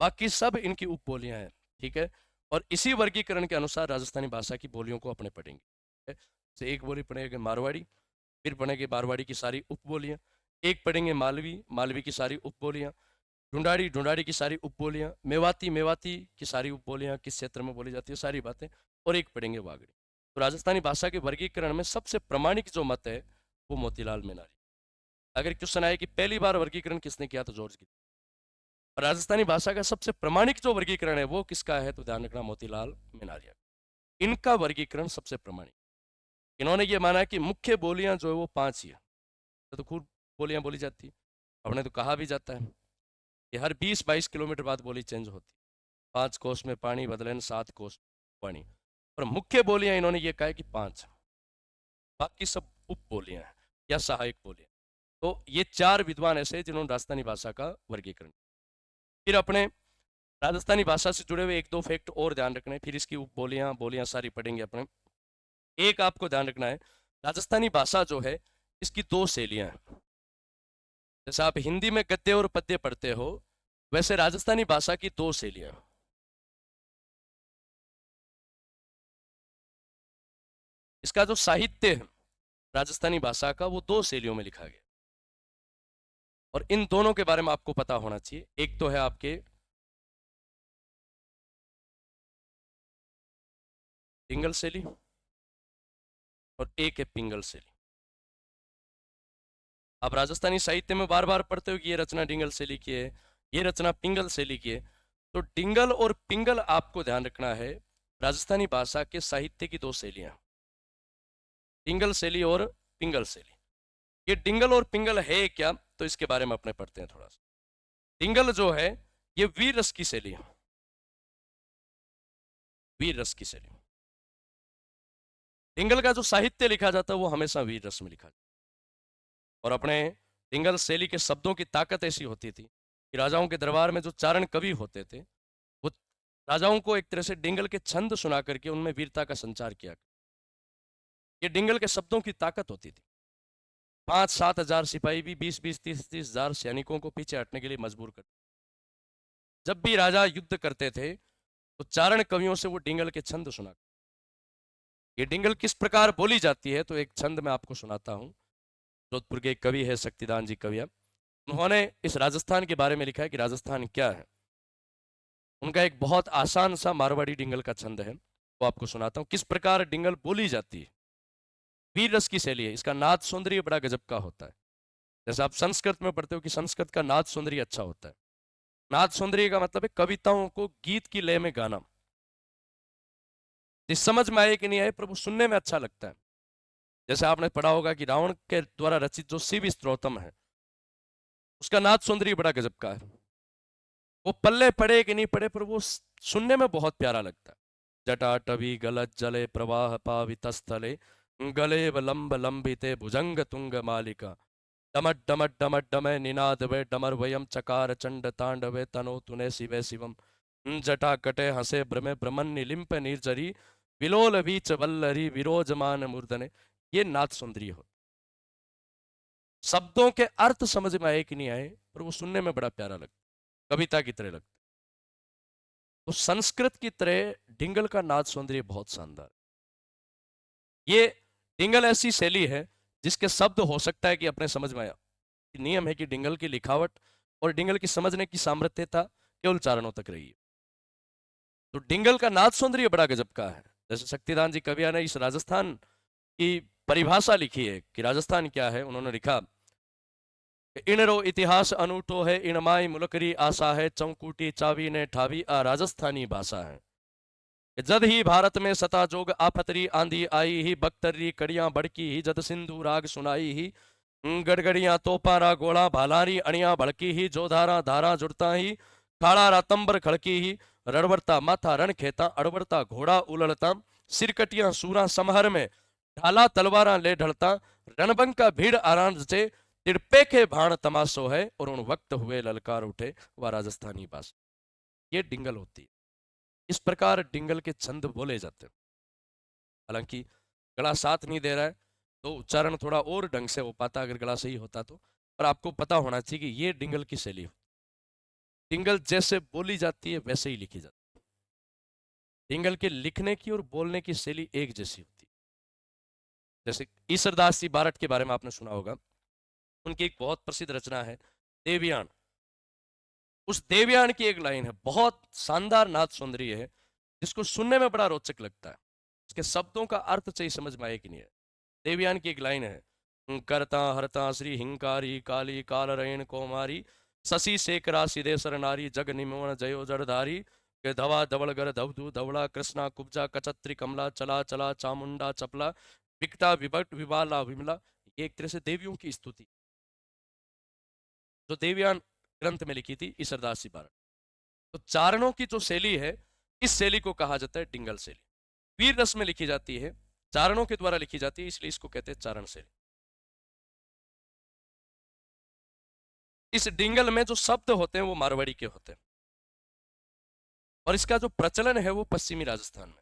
A: बाकी सब इनकी उपबोलियां हैं। ठीक है, और इसी वर्गीकरण के अनुसार राजस्थानी भाषा की बोलियों को अपने पढ़ेंगे। ठीक है? तो एक बोली पढ़ेंगे मारवाड़ी, फिर पढ़ेंगे मारवाड़ी की सारी उपबोलियां, एक पढ़ेंगे मालवी, मालवी की सारी उपबोलियां, ढूंढाड़ी, ढूंढाड़ी की सारी उपबोलियां, मेवाती, मेवाती की सारी उपबोलियां किस क्षेत्र में बोली जाती है, सारी बातें, और एक पढ़ेंगे वागड़ी। तो राजस्थानी भाषा के वर्गीकरण में सबसे प्रामाणिक जो मत है वो मोतीलाल मेनारी। अगर क्वेश्चन आए कि पहली बार वर्गीकरण किसने किया, तो जॉर्ज गिरी। राजस्थानी भाषा का सबसे प्रामाणिक जो वर्गीकरण है वो किसका है? तो ध्यान रखना, मोतीलाल मेनारिया। इनका वर्गीकरण सबसे प्रामाणिक। इन्होंने ये माना कि मुख्य बोलियां जो है वो 5 ही है, तो खूब बोलियां बोली जाती है। हमने तो कहा भी जाता है कि हर 20-22 किलोमीटर बाद बोली चेंज होती है। 5 कोस में पानी बदले, 7 कोस पानी। और मुख्य बोलियां इन्होंने ये कहा है कि 5, बाकी सब उप बोलियां हैं या सहायक बोलियां। तो ये 4 विद्वान ऐसे हैं जिन्होंने राजस्थानी भाषा का वर्गीकरण। फिर अपने राजस्थानी भाषा से जुड़े हुए 1-2 फैक्ट और ध्यान रखने, फिर इसकी उपबोलियां बोलियां सारी पढ़ेंगे अपने। एक आपको ध्यान रखना है, राजस्थानी भाषा जो है इसकी 2 शैलियां हैं। जैसे आप हिंदी में गद्य और पद्य पढ़ते हो, वैसे राजस्थानी भाषा की 2 शैलियां। इसका जो साहित्य है राजस्थानी भाषा का वो 2 शैलियों में लिखा गया, और इन दोनों के बारे में आपको पता होना चाहिए। एक तो है आपके डिंगल शैली और एक है पिंगल शैली। आप राजस्थानी साहित्य में बार बार पढ़ते हो कि ये रचना डिंगल शैली की है, ये रचना पिंगल शैली की है। तो डिंगल और पिंगल आपको ध्यान रखना है, राजस्थानी भाषा के साहित्य की 2 शैलियां, डिंगल शैली और पिंगल शैली। ये डिंगल और पिंगल है क्या, तो इसके बारे में अपने पढ़ते हैं थोड़ा सा। डिंगल जो है ये वीर रस की शैली है, वीर रस की शैली। डिंगल का जो साहित्य लिखा जाता है वो हमेशा वीर रस में लिखा जाता है। और अपने डिंगल शैली के शब्दों की ताकत ऐसी होती थी कि राजाओं के दरबार में जो चारण कवि होते थे वो राजाओं को एक तरह से डिंगल के छंद सुना करके उनमें वीरता का संचार किया। ये डिंगल के शब्दों की ताकत होती थी। 5-7 हजार सिपाही भी 20-20, 30-30 हजार सैनिकों को पीछे हटने के लिए मजबूर कर। जब भी राजा युद्ध करते थे तो चारण कवियों से वो डिंगल के छंद सुना। ये डिंगल किस प्रकार बोली जाती है, तो एक छंद मैं आपको सुनाता हूँ। जोधपुर के एक कवि है शक्तिदान जी कविया, उन्होंने इस राजस्थान के बारे में लिखा है कि राजस्थान क्या है। उनका एक बहुत आसान सा मारवाड़ी डिंगल का छंद है, वो आपको सुनाता हूँ किस प्रकार डिंगल बोली जाती है। वीर रस की शैली है, इसका नाद सौंदर्य बड़ा गजब का होता है। जैसे आप संस्कृत में पढ़ते हो कि संस्कृत का नाद सौंदर्य अच्छा होता है। नाद सौंदर्य का मतलब है कविताओं को गीत की लय में गाना, जिस समझ में आए कि नहीं आए पर वो सुनने में अच्छा लगता है। जैसे आपने पढ़ा होगा कि रावण के द्वारा रचित जो शिव स्तोत्रम है उसका नाद सौंदर्य बड़ा गजब का है। वो पल्ले पड़े कि नहीं पड़े पर वो सुनने में बहुत प्यारा लगता है। जटाटवी गलत जले प्रवाह पावित स्थले गले लंब लंबिते भुजंग तुंग मालिका डमट डमट डमट डमय निनाद वे डमर वयम चकार चंड तांडवे तनो तुने शिवे शिवम जटा कटे हसे भ्रमे भ्रमन निलिंप निर्जरी विलोल बीच वल्लरी विरोजमान मूर्धने। ये नाद सुंदरी हो, शब्दों के अर्थ समझ में आए कि नहीं आए पर वो सुनने में बड़ा प्यारा लगता, कविता की तरह लगता। तो संस्कृत की तरह डिंगल का नाद सौंदर्य बहुत शानदार। ये डिंगल ऐसी शैली है जिसके शब्द हो सकता है कि अपने समझ में आया। नियम है कि डिंगल की लिखावट और डिंगल की समझने की सामर्थ्यता केवल चारणों तक रही है। तो डिंगल का नाद सौंदर्य बड़ा गजब का है। जैसे शक्तिदान जी कविया ने इस राजस्थान की परिभाषा लिखी है कि राजस्थान क्या है। उन्होंने लिखा, इनरो इतिहास अनूठो है, इन माई मुलकरी आशा है, चौकूटी चावी ने ठावी आ राजस्थानी भाषा है। जद ही भारत में सता जोग आफतरी आंधी आई ही, बख्तरी कड़ियां बड़की ही, जद सिंधु राग सुनाई ही, गड़गड़ियां तोपारा गोला भालारी अणिया भड़की ही, जोधारा धारा जुड़ता ही, खाड़ा रातंबर खड़की ही, रड़बड़ता माथा रण खेता, अड़बड़ता घोड़ा उलड़ता, सिरकटियां सूरा समहर में, ढाला तलवारा ले ढलता, रणबंका भीड़ आराम से, तिरपे के भाण तमाशो है, और उन वक्त हुए ललकार उठे वह राजस्थानी भाषा। ये डिंगल होती है। इस प्रकार डिंगल के छंद बोले जाते हैं। हालांकि गला साथ नहीं दे रहा है तो उच्चारण थोड़ा और ढंग से हो पाता अगर गला सही होता तो। पर आपको पता होना चाहिए कि ये डिंगल की शैली है। डिंगल जैसे बोली जाती है वैसे ही लिखी जाती है। डिंगल के लिखने की और बोलने की शैली एक जैसी होती है। जैसे ईसरदास जी बारठ के बारे में आपने सुना होगा। उनकी एक बहुत प्रसिद्ध रचना है देवयान। उस देवयान की एक लाइन है, बहुत शानदार नाद सौंदर्य है, जिसको सुनने में बड़ा रोचक लगता है। उसके शब्दों का अर्थ चाहिए समझ में आए कि नहीं है। देवयान की एक लाइन है, करता हरता श्री हिंकारी काली काल रैन कोमारी, शशि शेखरा सिद्धेश्वर नारी, जग निमोण जयो जड़धारी, के धवा धवलगर धवधु धवड़ा, कृष्णा कुब्जा कचत्री कमला, चला चला चामुंडा चपला, विकटा विभट विवाला विमला। ये एक तरह से देवियों की स्तुति जो देवयान ग्रंथ में लिखी थी ईसरदास जी बारठ। तो चारणों की जो शैली है, इस शैली को कहा जाता है डिंगल शैली। वीर रस में लिखी जाती है, चारणों के द्वारा लिखी जाती है, इसलिए इसको कहते हैं चारण शैली। इस डिंगल में जो शब्द होते हैं वो मारवाड़ी के होते हैं, और इसका जो प्रचलन है वो पश्चिमी राजस्थान में।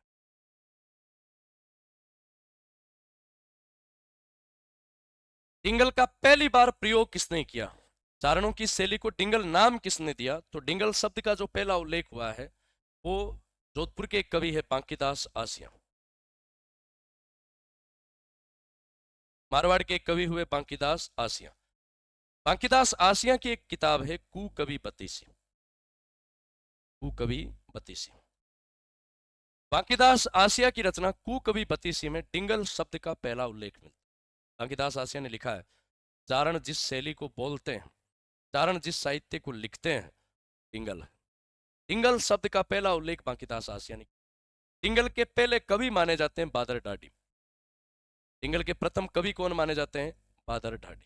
A: डिंगल का पहली बार प्रयोग किसने किया, चारणों की शैली को डिंगल नाम किसने दिया, तो डिंगल शब्द का जो पहला उल्लेख हुआ है वो जोधपुर के एक कवि है बांकीदास आसिया। मारवाड़ के एक कवि हुए बांकीदास आसिया। बांकीदास आसिया की एक किताब है कु कवि बतीसी। कु कवि बतीसी, बांकीदास आसिया की रचना कु कवि बतीसी में डिंगल शब्द का पहला उल्लेख मिलता है। बांकीदास आसिया ने लिखा है, चारण जिस शैली को बोलते हैं, चारण जिस साहित्य को लिखते हैं, डिंगल है। डिंगल शब्द का पहला उल्लेख बांकीदास आसिया ने। डिंगल के पहले कवि माने जाते हैं बादर ढाडी। डिंगल के प्रथम कवि कौन माने जाते हैं, बादर ढाडी,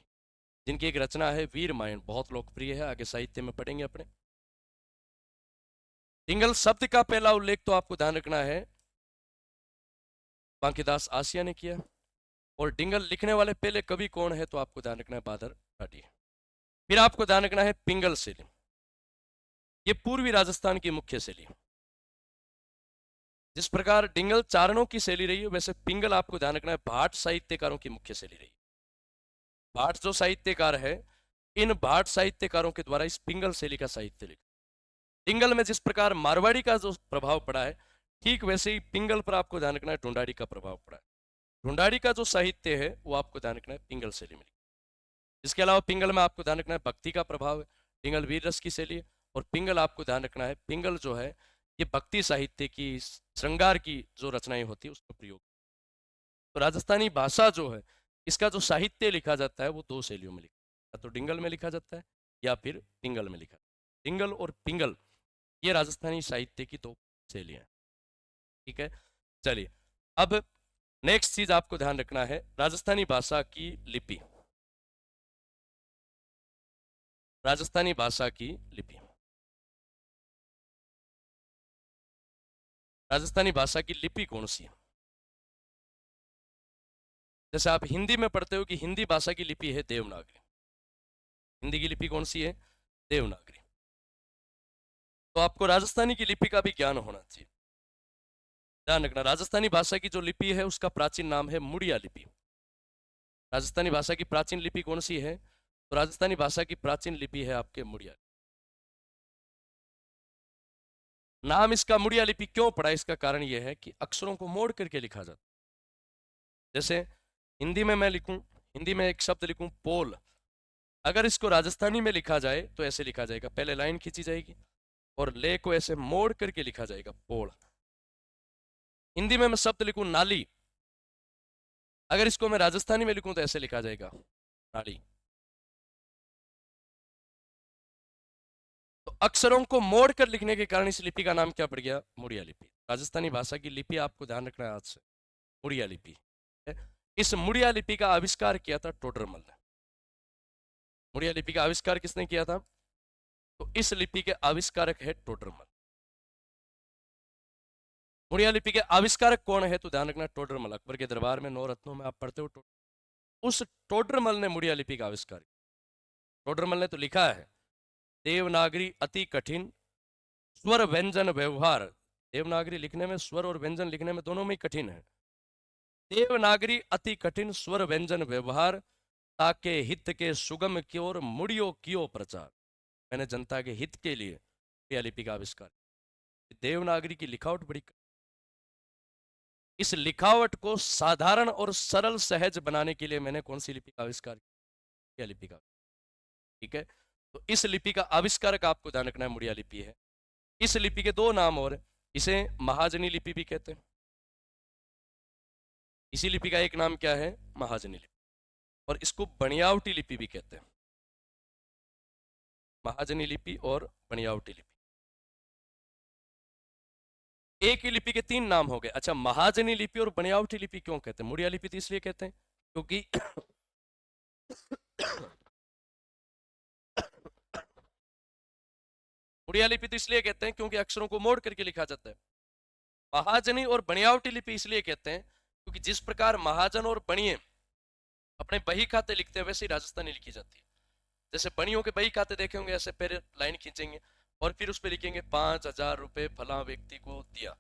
A: जिनकी एक रचना है वीर मायन, बहुत लोकप्रिय है, आगे साहित्य में पढ़ेंगे अपने। डिंगल शब्द का पहला उल्लेख तो आपको ध्यान रखना है बांकीदास आसिया ने किया, और डिंगल लिखने वाले पहले कवि कौन है तो आपको ध्यान रखना है बादर ढाडी है। फिर आपको ध्यान रखना है पिंगल शैली, ये पूर्वी राजस्थान की मुख्य शैली है। जिस प्रकार डिंगल चारणों की शैली रही है, वैसे पिंगल आपको ध्यान रखना है भाट साहित्यकारों की मुख्य शैली रही। भाट जो साहित्यकार है, इन भाट साहित्यकारों के द्वारा इस पिंगल शैली का साहित्य लिखा। डिंगल में जिस प्रकार मारवाड़ी का जो प्रभाव पड़ा है, ठीक वैसे ही पिंगल पर आपको ध्यान रखना है ढूंढाड़ी का प्रभाव पड़ा है। ढूंढाड़ी का जो साहित्य है वो आपको ध्यान रखना है पिंगल शैली में। इसके अलावा पिंगल में आपको ध्यान रखना है भक्ति का प्रभाव है, पिंगल वीर रस की शैली है। और पिंगल आपको ध्यान रखना है, पिंगल जो है ये भक्ति साहित्य की, श्रृंगार की जो रचनाएं होती है उसका प्रयोग। तो राजस्थानी भाषा जो है, इसका जो साहित्य लिखा जाता है वो दो शैलियों में लिखा जाता है, तो डिंगल में लिखा जाता है या फिर पिंगल में लिखा जाता है। डिंगल और पिंगल ये राजस्थानी साहित्य की दो शैलियां हैं। ठीक है, चलिए अब नेक्स्ट चीज आपको ध्यान रखना है, राजस्थानी भाषा की लिपि। राजस्थानी भाषा की लिपि, राजस्थानी भाषा की लिपि कौन सी है। जैसे आप हिंदी में पढ़ते हो कि हिंदी भाषा की लिपि है देवनागरी। हिंदी की लिपि कौन सी है, देवनागरी। तो आपको राजस्थानी की लिपि का भी ज्ञान होना चाहिए। ध्यान रखना, राजस्थानी भाषा की जो लिपि है उसका प्राचीन नाम है मुड़िया लिपि। राजस्थानी भाषा की प्राचीन लिपि कौन सी है, तो राजस्थानी भाषा की प्राचीन लिपि है आपके मुड़िया। नाम इसका मुड़िया लिपि क्यों पड़ा, इसका कारण यह है कि अक्षरों को मोड़ करके लिखा जाता। जैसे हिंदी में मैं लिखूं, हिंदी में एक शब्द लिखूं पोल, अगर इसको राजस्थानी में लिखा जाए तो ऐसे लिखा जाएगा, पहले लाइन खींची जाएगी, और ले को ऐसे मोड़ करके लिखा जाएगा, पोड़। हिंदी में मैं शब्द लिखूं नाली, अगर इसको मैं राजस्थानी में लिखूं तो ऐसे लिखा जाएगा, नाली। तो अक्षरों को मोड़ कर लिखने के कारण इस लिपि का नाम क्या पड़ गया, मुड़िया लिपि। राजस्थानी भाषा की लिपि आपको ध्यान रखना है आज से, मुड़िया लिपि। इस मुड़िया लिपि का आविष्कार किया था टोडरमल ने। मुड़िया लिपि का आविष्कार किसने किया था, तो इस लिपि के आविष्कारक है टोडरमल। मुड़िया लिपि के आविष्कारक कौन है, तो ध्यान रखना टोडरमल। अकबर के दरबार में 9 रत्नों में आप पढ़ते हो, उस टोडरमल ने मुड़िया लिपि का आविष्कार किया। टोडरमल ने तो लिखा है, देवनागरी अति कठिन, स्वर व्यंजन व्यवहार। देवनागरी लिखने में, स्वर और व्यंजन लिखने में दोनों में ही कठिन है। देवनागरी अति कठिन, स्वर व्यंजन व्यवहार, ताके हित के सुगम की ओर मुड़ियो कियो प्रचार। मैंने जनता के हित के लिए मुड़िया लिपि का आविष्कार। देवनागरी की लिखावट बड़ी, इस लिखावट को साधारण और सरल सहज बनाने के लिए मैंने कौन सी लिपि का आविष्कार किया, लिपि का। ठीक है, तो इस लिपि का आविष्कारक आपको ध्यान रखना है मुड़िया लिपि है। इस लिपि के दो नाम और, इसे महाजनी लिपि भी कहते हैं। इसी लिपि का एक नाम क्या है, महाजनी लिपि, और इसको बनियावटी लिपि भी कहते हैं। महाजनी लिपि और बनियावटी लिपि, एक ही लिपि के तीन नाम हो गए। अच्छा, महाजनी लिपि और बनियावटी लिपि क्यों कहते हैं, मुड़िया लिपि तो इसलिए कहते हैं क्योंकि मुड़िया लिपि तो इसलिए कहते हैं क्योंकि अक्षरों को मोड़ करके लिखा जाता है। महाजनी और बनियावटी लिपि इसलिए कहते हैं क्योंकि जिस प्रकार महाजन और बनिए अपने बही खाते लिखते हैं, वैसे ही राजस्थानी लिखी जाती है। जैसे बनियों के बही खाते देखे होंगे, ऐसे पहले लाइन खींचेंगे और फिर उस पर लिखेंगे 5,000 रुपए फला व्यक्ति को दिया।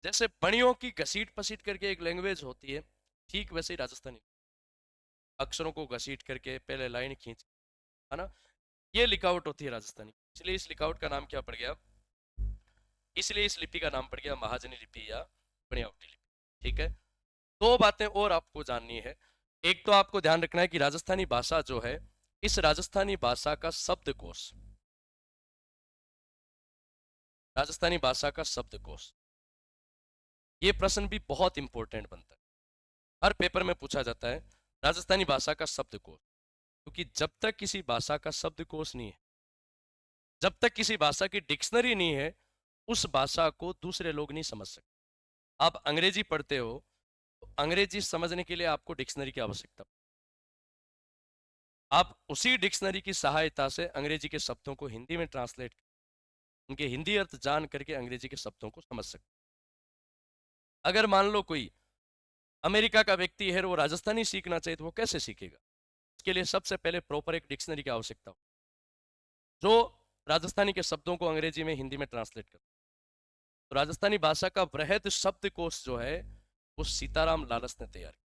A: जैसे बनियों की घसीट पसीट करके एक लैंग्वेज होती है, ठीक वैसे ही राजस्थानी अक्षरों को घसीट करके पहले लाइन खींच, है ना, ये लिखावट होती है राजस्थानी। इसलिए इस लिखावट का नाम क्या पड़ गया, इसलिए इस लिपि का नाम पड़ गया महाजनी लिपि या बनियावटी लिपि। ठीक है, दो बातें और आपको जाननी है। एक तो आपको ध्यान रखना है कि राजस्थानी भाषा जो है, इस राजस्थानी भाषा का शब्दकोश, राजस्थानी भाषा का शब्दकोश, ये प्रश्न भी बहुत इंपॉर्टेंट बनता है, हर पेपर में पूछा जाता है राजस्थानी भाषा का शब्दकोश। क्योंकि जब तक किसी भाषा का शब्दकोश नहीं है, जब तक किसी भाषा की डिक्शनरी नहीं है, उस भाषा को दूसरे लोग नहीं समझ सकते। आप अंग्रेजी पढ़ते हो तो अंग्रेजी समझने के लिए आपको डिक्शनरी की आवश्यकता, आप उसी डिक्शनरी की सहायता से अंग्रेजी के शब्दों को हिंदी में ट्रांसलेट, उनके हिंदी अर्थ जान करके अंग्रेजी के शब्दों को समझ सकते। अगर मान लो कोई अमेरिका का व्यक्ति है और वो राजस्थानी सीखना चाहिए तो वो कैसे सीखेगा, इसके लिए सबसे पहले प्रॉपर एक डिक्शनरी की आवश्यकता हो जो राजस्थानी के शब्दों को अंग्रेजी में हिंदी में ट्रांसलेट कर। तो राजस्थानी भाषा का वृहद शब्दकोश जो है वो सीताराम लालस ने तैयार किया।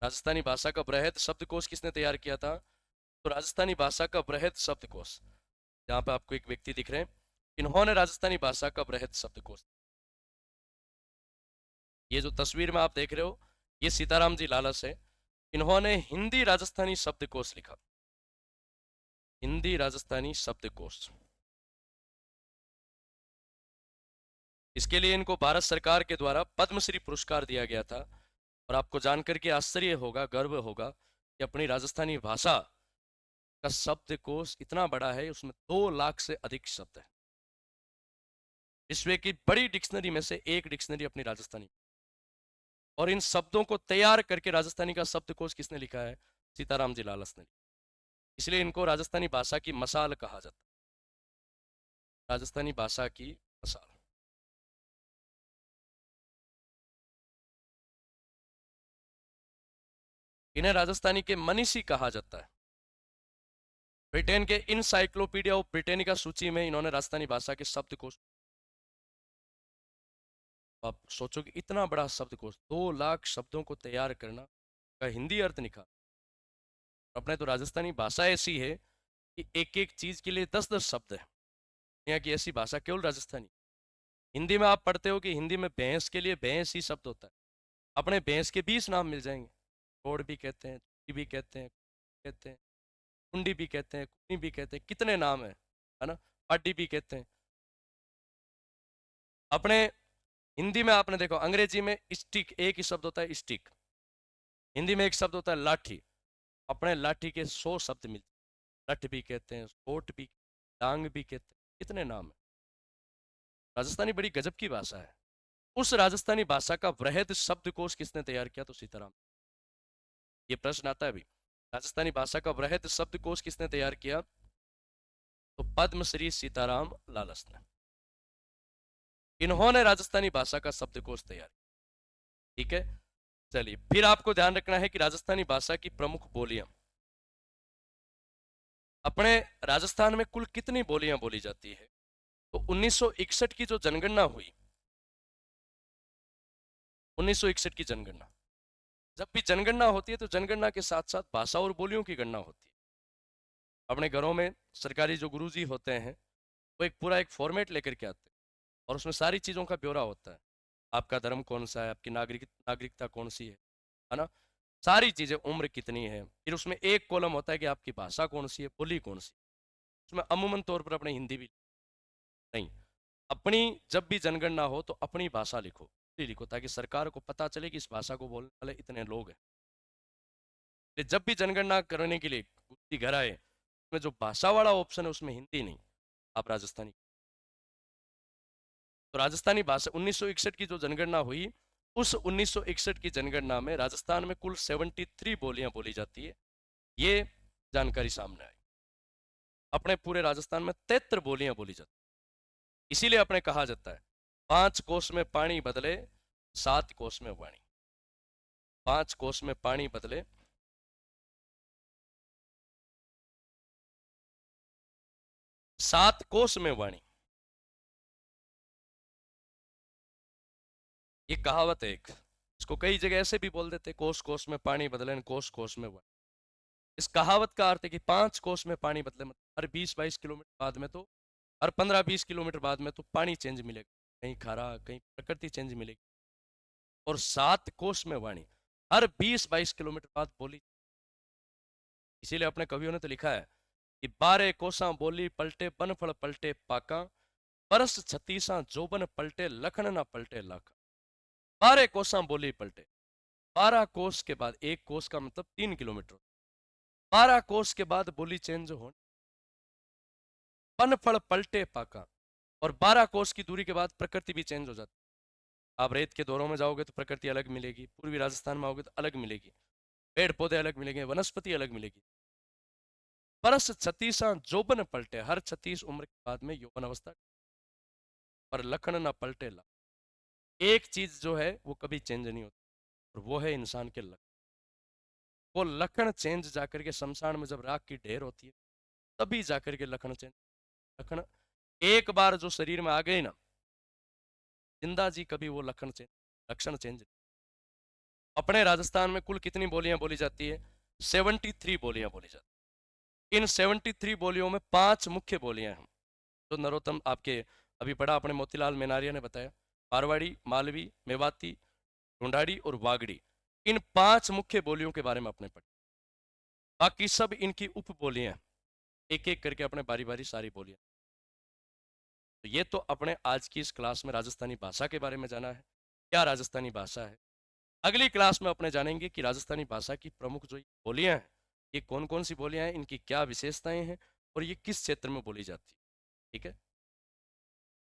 A: राजस्थानी भाषा का वृहद शब्दकोश किसने तैयार किया था, तो राजस्थानी भाषा का वृहद शब्दकोश, जहां पे आपको एक व्यक्ति दिख रहे हैं, इन्होंने राजस्थानी भाषा का वृहद शब्दकोश, ये जो तस्वीर में आप देख रहे हो ये सीताराम जी लालस है, इन्होंने हिंदी राजस्थानी शब्दकोश लिखा, हिंदी राजस्थानी शब्दकोश। इसके लिए इनको भारत सरकार के द्वारा पद्मश्री पुरस्कार दिया गया था। और आपको जानकर के आश्चर्य होगा, गर्व होगा कि अपनी राजस्थानी भाषा का शब्दकोश इतना बड़ा है, उसमें 2 लाख से अधिक शब्द है। विश्व की बड़ी डिक्शनरी में से एक डिक्शनरी अपनी राजस्थानी, और इन शब्दों को तैयार करके राजस्थानी का शब्दकोश किसने लिखा है, सीताराम जी लालस ने। इसलिए इनको राजस्थानी भाषा की मसाल कहा जाता है, राजस्थानी भाषा की मसाल। इन्हें राजस्थानी के मनीषी कहा जाता है। ब्रिटेन के इनसाइक्लोपीडिया ऑफ ब्रिटेनिका सूची में इन्होंने राजस्थानी भाषा के शब्दकोश, आप सोचो कि इतना बड़ा शब्दकोश, 2 लाख शब्दों को तैयार करना, का हिंदी अर्थ निकाल। अपने तो राजस्थानी भाषा ऐसी है कि एक एक चीज के लिए 10-10 शब्द है। यहाँ की ऐसी भाषा केवल राजस्थानी। हिंदी में आप पढ़ते हो कि हिंदी में भैंस के लिए भैंस ही शब्द होता है, अपने भैंस के 20 नाम मिल जाएंगे, घोड़ भी कहते हैं, भी कहते हैं, कुंडी भी कहते हैं, कुनी भी कहते हैं, कितने नाम है ना, पाडी भी कहते हैं। अपने हिंदी में आपने देखो, अंग्रेजी में स्टिक एक ही शब्द होता है, स्टिक। हिंदी में एक शब्द होता है लाठी। अपने लाठी के 100 शब्द मिलते हैं। लठ भी कहते हैं, सोट भी, डांग भी कहते हैं, कितने नाम है। राजस्थानी बड़ी गजब की भाषा है। उस राजस्थानी भाषा का वृहद शब्दकोश किसने तैयार किया? तो सीताराम। ये प्रश्न आता है अभी, राजस्थानी भाषा का वृहद शब्दकोश किसने तैयार किया? तो पद्मश्री सीताराम लालस ने। इन्होंने राजस्थानी भाषा का शब्दकोश तैयार किया। ठीक है, चलिए फिर आपको ध्यान रखना है कि राजस्थानी भाषा की प्रमुख बोलियां। अपने राजस्थान में कुल कितनी बोलियां बोली जाती है? तो 1961 की जो जनगणना हुई, 1961 की जनगणना, जब भी जनगणना होती है तो जनगणना के साथ साथ भाषा और बोलियों की गणना होती है। अपने घरों में सरकारी जो गुरुजी होते हैं वो एक पूरा एक फॉर्मेट लेकर के आते हैं और उसमें सारी चीज़ों का ब्यौरा होता है। आपका धर्म कौन सा है, आपकी नागरिकता कौन सी है ना, सारी चीज़ें, उम्र कितनी है। फिर उसमें एक कॉलम होता है कि आपकी भाषा कौन सी है, बोली कौन सी। उसमें अमूमन तौर पर अपने हिंदी भी नहीं, अपनी जब भी जनगणना हो तो अपनी भाषा लिखो, लिखो, ताकि सरकार को पता चले कि इस भाषा को बोलने वाले इतने लोग हैं। जब भी जनगणना करने के लिए गुत्ती घर आए, उसमें जो भाषा वाला ऑप्शन है उसमें हिंदी नहीं, आप राजस्थानी। तो राजस्थानी भाषा 1961 की जो जनगणना हुई, उस 1961 की जनगणना में राजस्थान में कुल 73 बोलियां बोली जाती है। ये जानकारी सामने आई। अपने पूरे राजस्थान में 73 बोलियां बोली जाती है। इसीलिए अपने कहा जाता है 5 कोस में पानी बदले 7 कोस में वाणी। 5 कोस में पानी बदले 7 कोस में वाणी। ये कहावत है एक, इसको कई जगह ऐसे भी बोल देते, कोस कोस में पानी बदले, कोस कोस में वाणी। इस कहावत का अर्थ है कि 5 कोस में पानी बदले, मतलब हर 20-22 किलोमीटर बाद में, तो हर 15-20 किलोमीटर बाद में तो पानी चेंज मिलेगा, कहीं खारा, कहीं प्रकृति चेंज मिलेगी। और 7 कोस में वाणी, हर 20-22 किलोमीटर बाद बोली। इसीलिए अपने कवियों ने तो लिखा है कि 12 कोसा बोली पलटे, बनफल पलटे पाका, परस 36 जोबन पलटे, लखन ना पलटे लाखा। 12 कोसा बोली पलटे, 12 कोस के बाद, एक कोस का मतलब 3 किलोमीटर, 12 कोस के बाद बोली चेंज हो। बनफल पलटे पाका, और 12 कोस की दूरी के बाद प्रकृति भी चेंज हो जाती है। आप रेत के दौरों में जाओगे तो प्रकृति अलग मिलेगी, पूर्वी राजस्थान में आओगे तो अलग मिलेगी, पेड़ पौधे अलग मिलेंगे, वनस्पति अलग मिलेगी। परस 36 जोबन पलटे, हर 36 उम्र के बाद में यौवन अवस्था, पर लखन ना पलटे ला। एक चीज जो है वो कभी चेंज नहीं होती, और वो है इंसान के लखन। वो लखन चेंज जाकर के शमशान में जब राख की ढेर होती है, तभी जाकर के लखन चेंज। लखन एक बार जो शरीर में आ गई ना, जिंदा जी कभी वो लक्षण चेंज। अपने राजस्थान में कुल कितनी बोलियां बोली जाती है? 73 बोलियां बोली जाती है। इन 73 बोलियों में 5 मुख्य बोलियां हैं, जो नरोत्तम आपके अभी पढ़ा अपने मोतीलाल मेनारिया ने बताया। मारवाड़ी, मालवी, मेवाती, ढूंढाड़ी और वागड़ी, इन 5 मुख्य बोलियों के बारे में अपने पढ़ा। बाकी सब इनकी उप बोलियां, एक एक करके अपने बारी बारी सारी बोलियां। तो ये तो अपने आज की इस क्लास में राजस्थानी भाषा के बारे में जाना है, क्या राजस्थानी भाषा है। अगली क्लास में अपने जानेंगे कि राजस्थानी भाषा की प्रमुख जो बोलियां हैं, ये कौन कौन सी बोलियां हैं, इनकी क्या विशेषताएं हैं और ये किस क्षेत्र में बोली जाती है। ठीक है।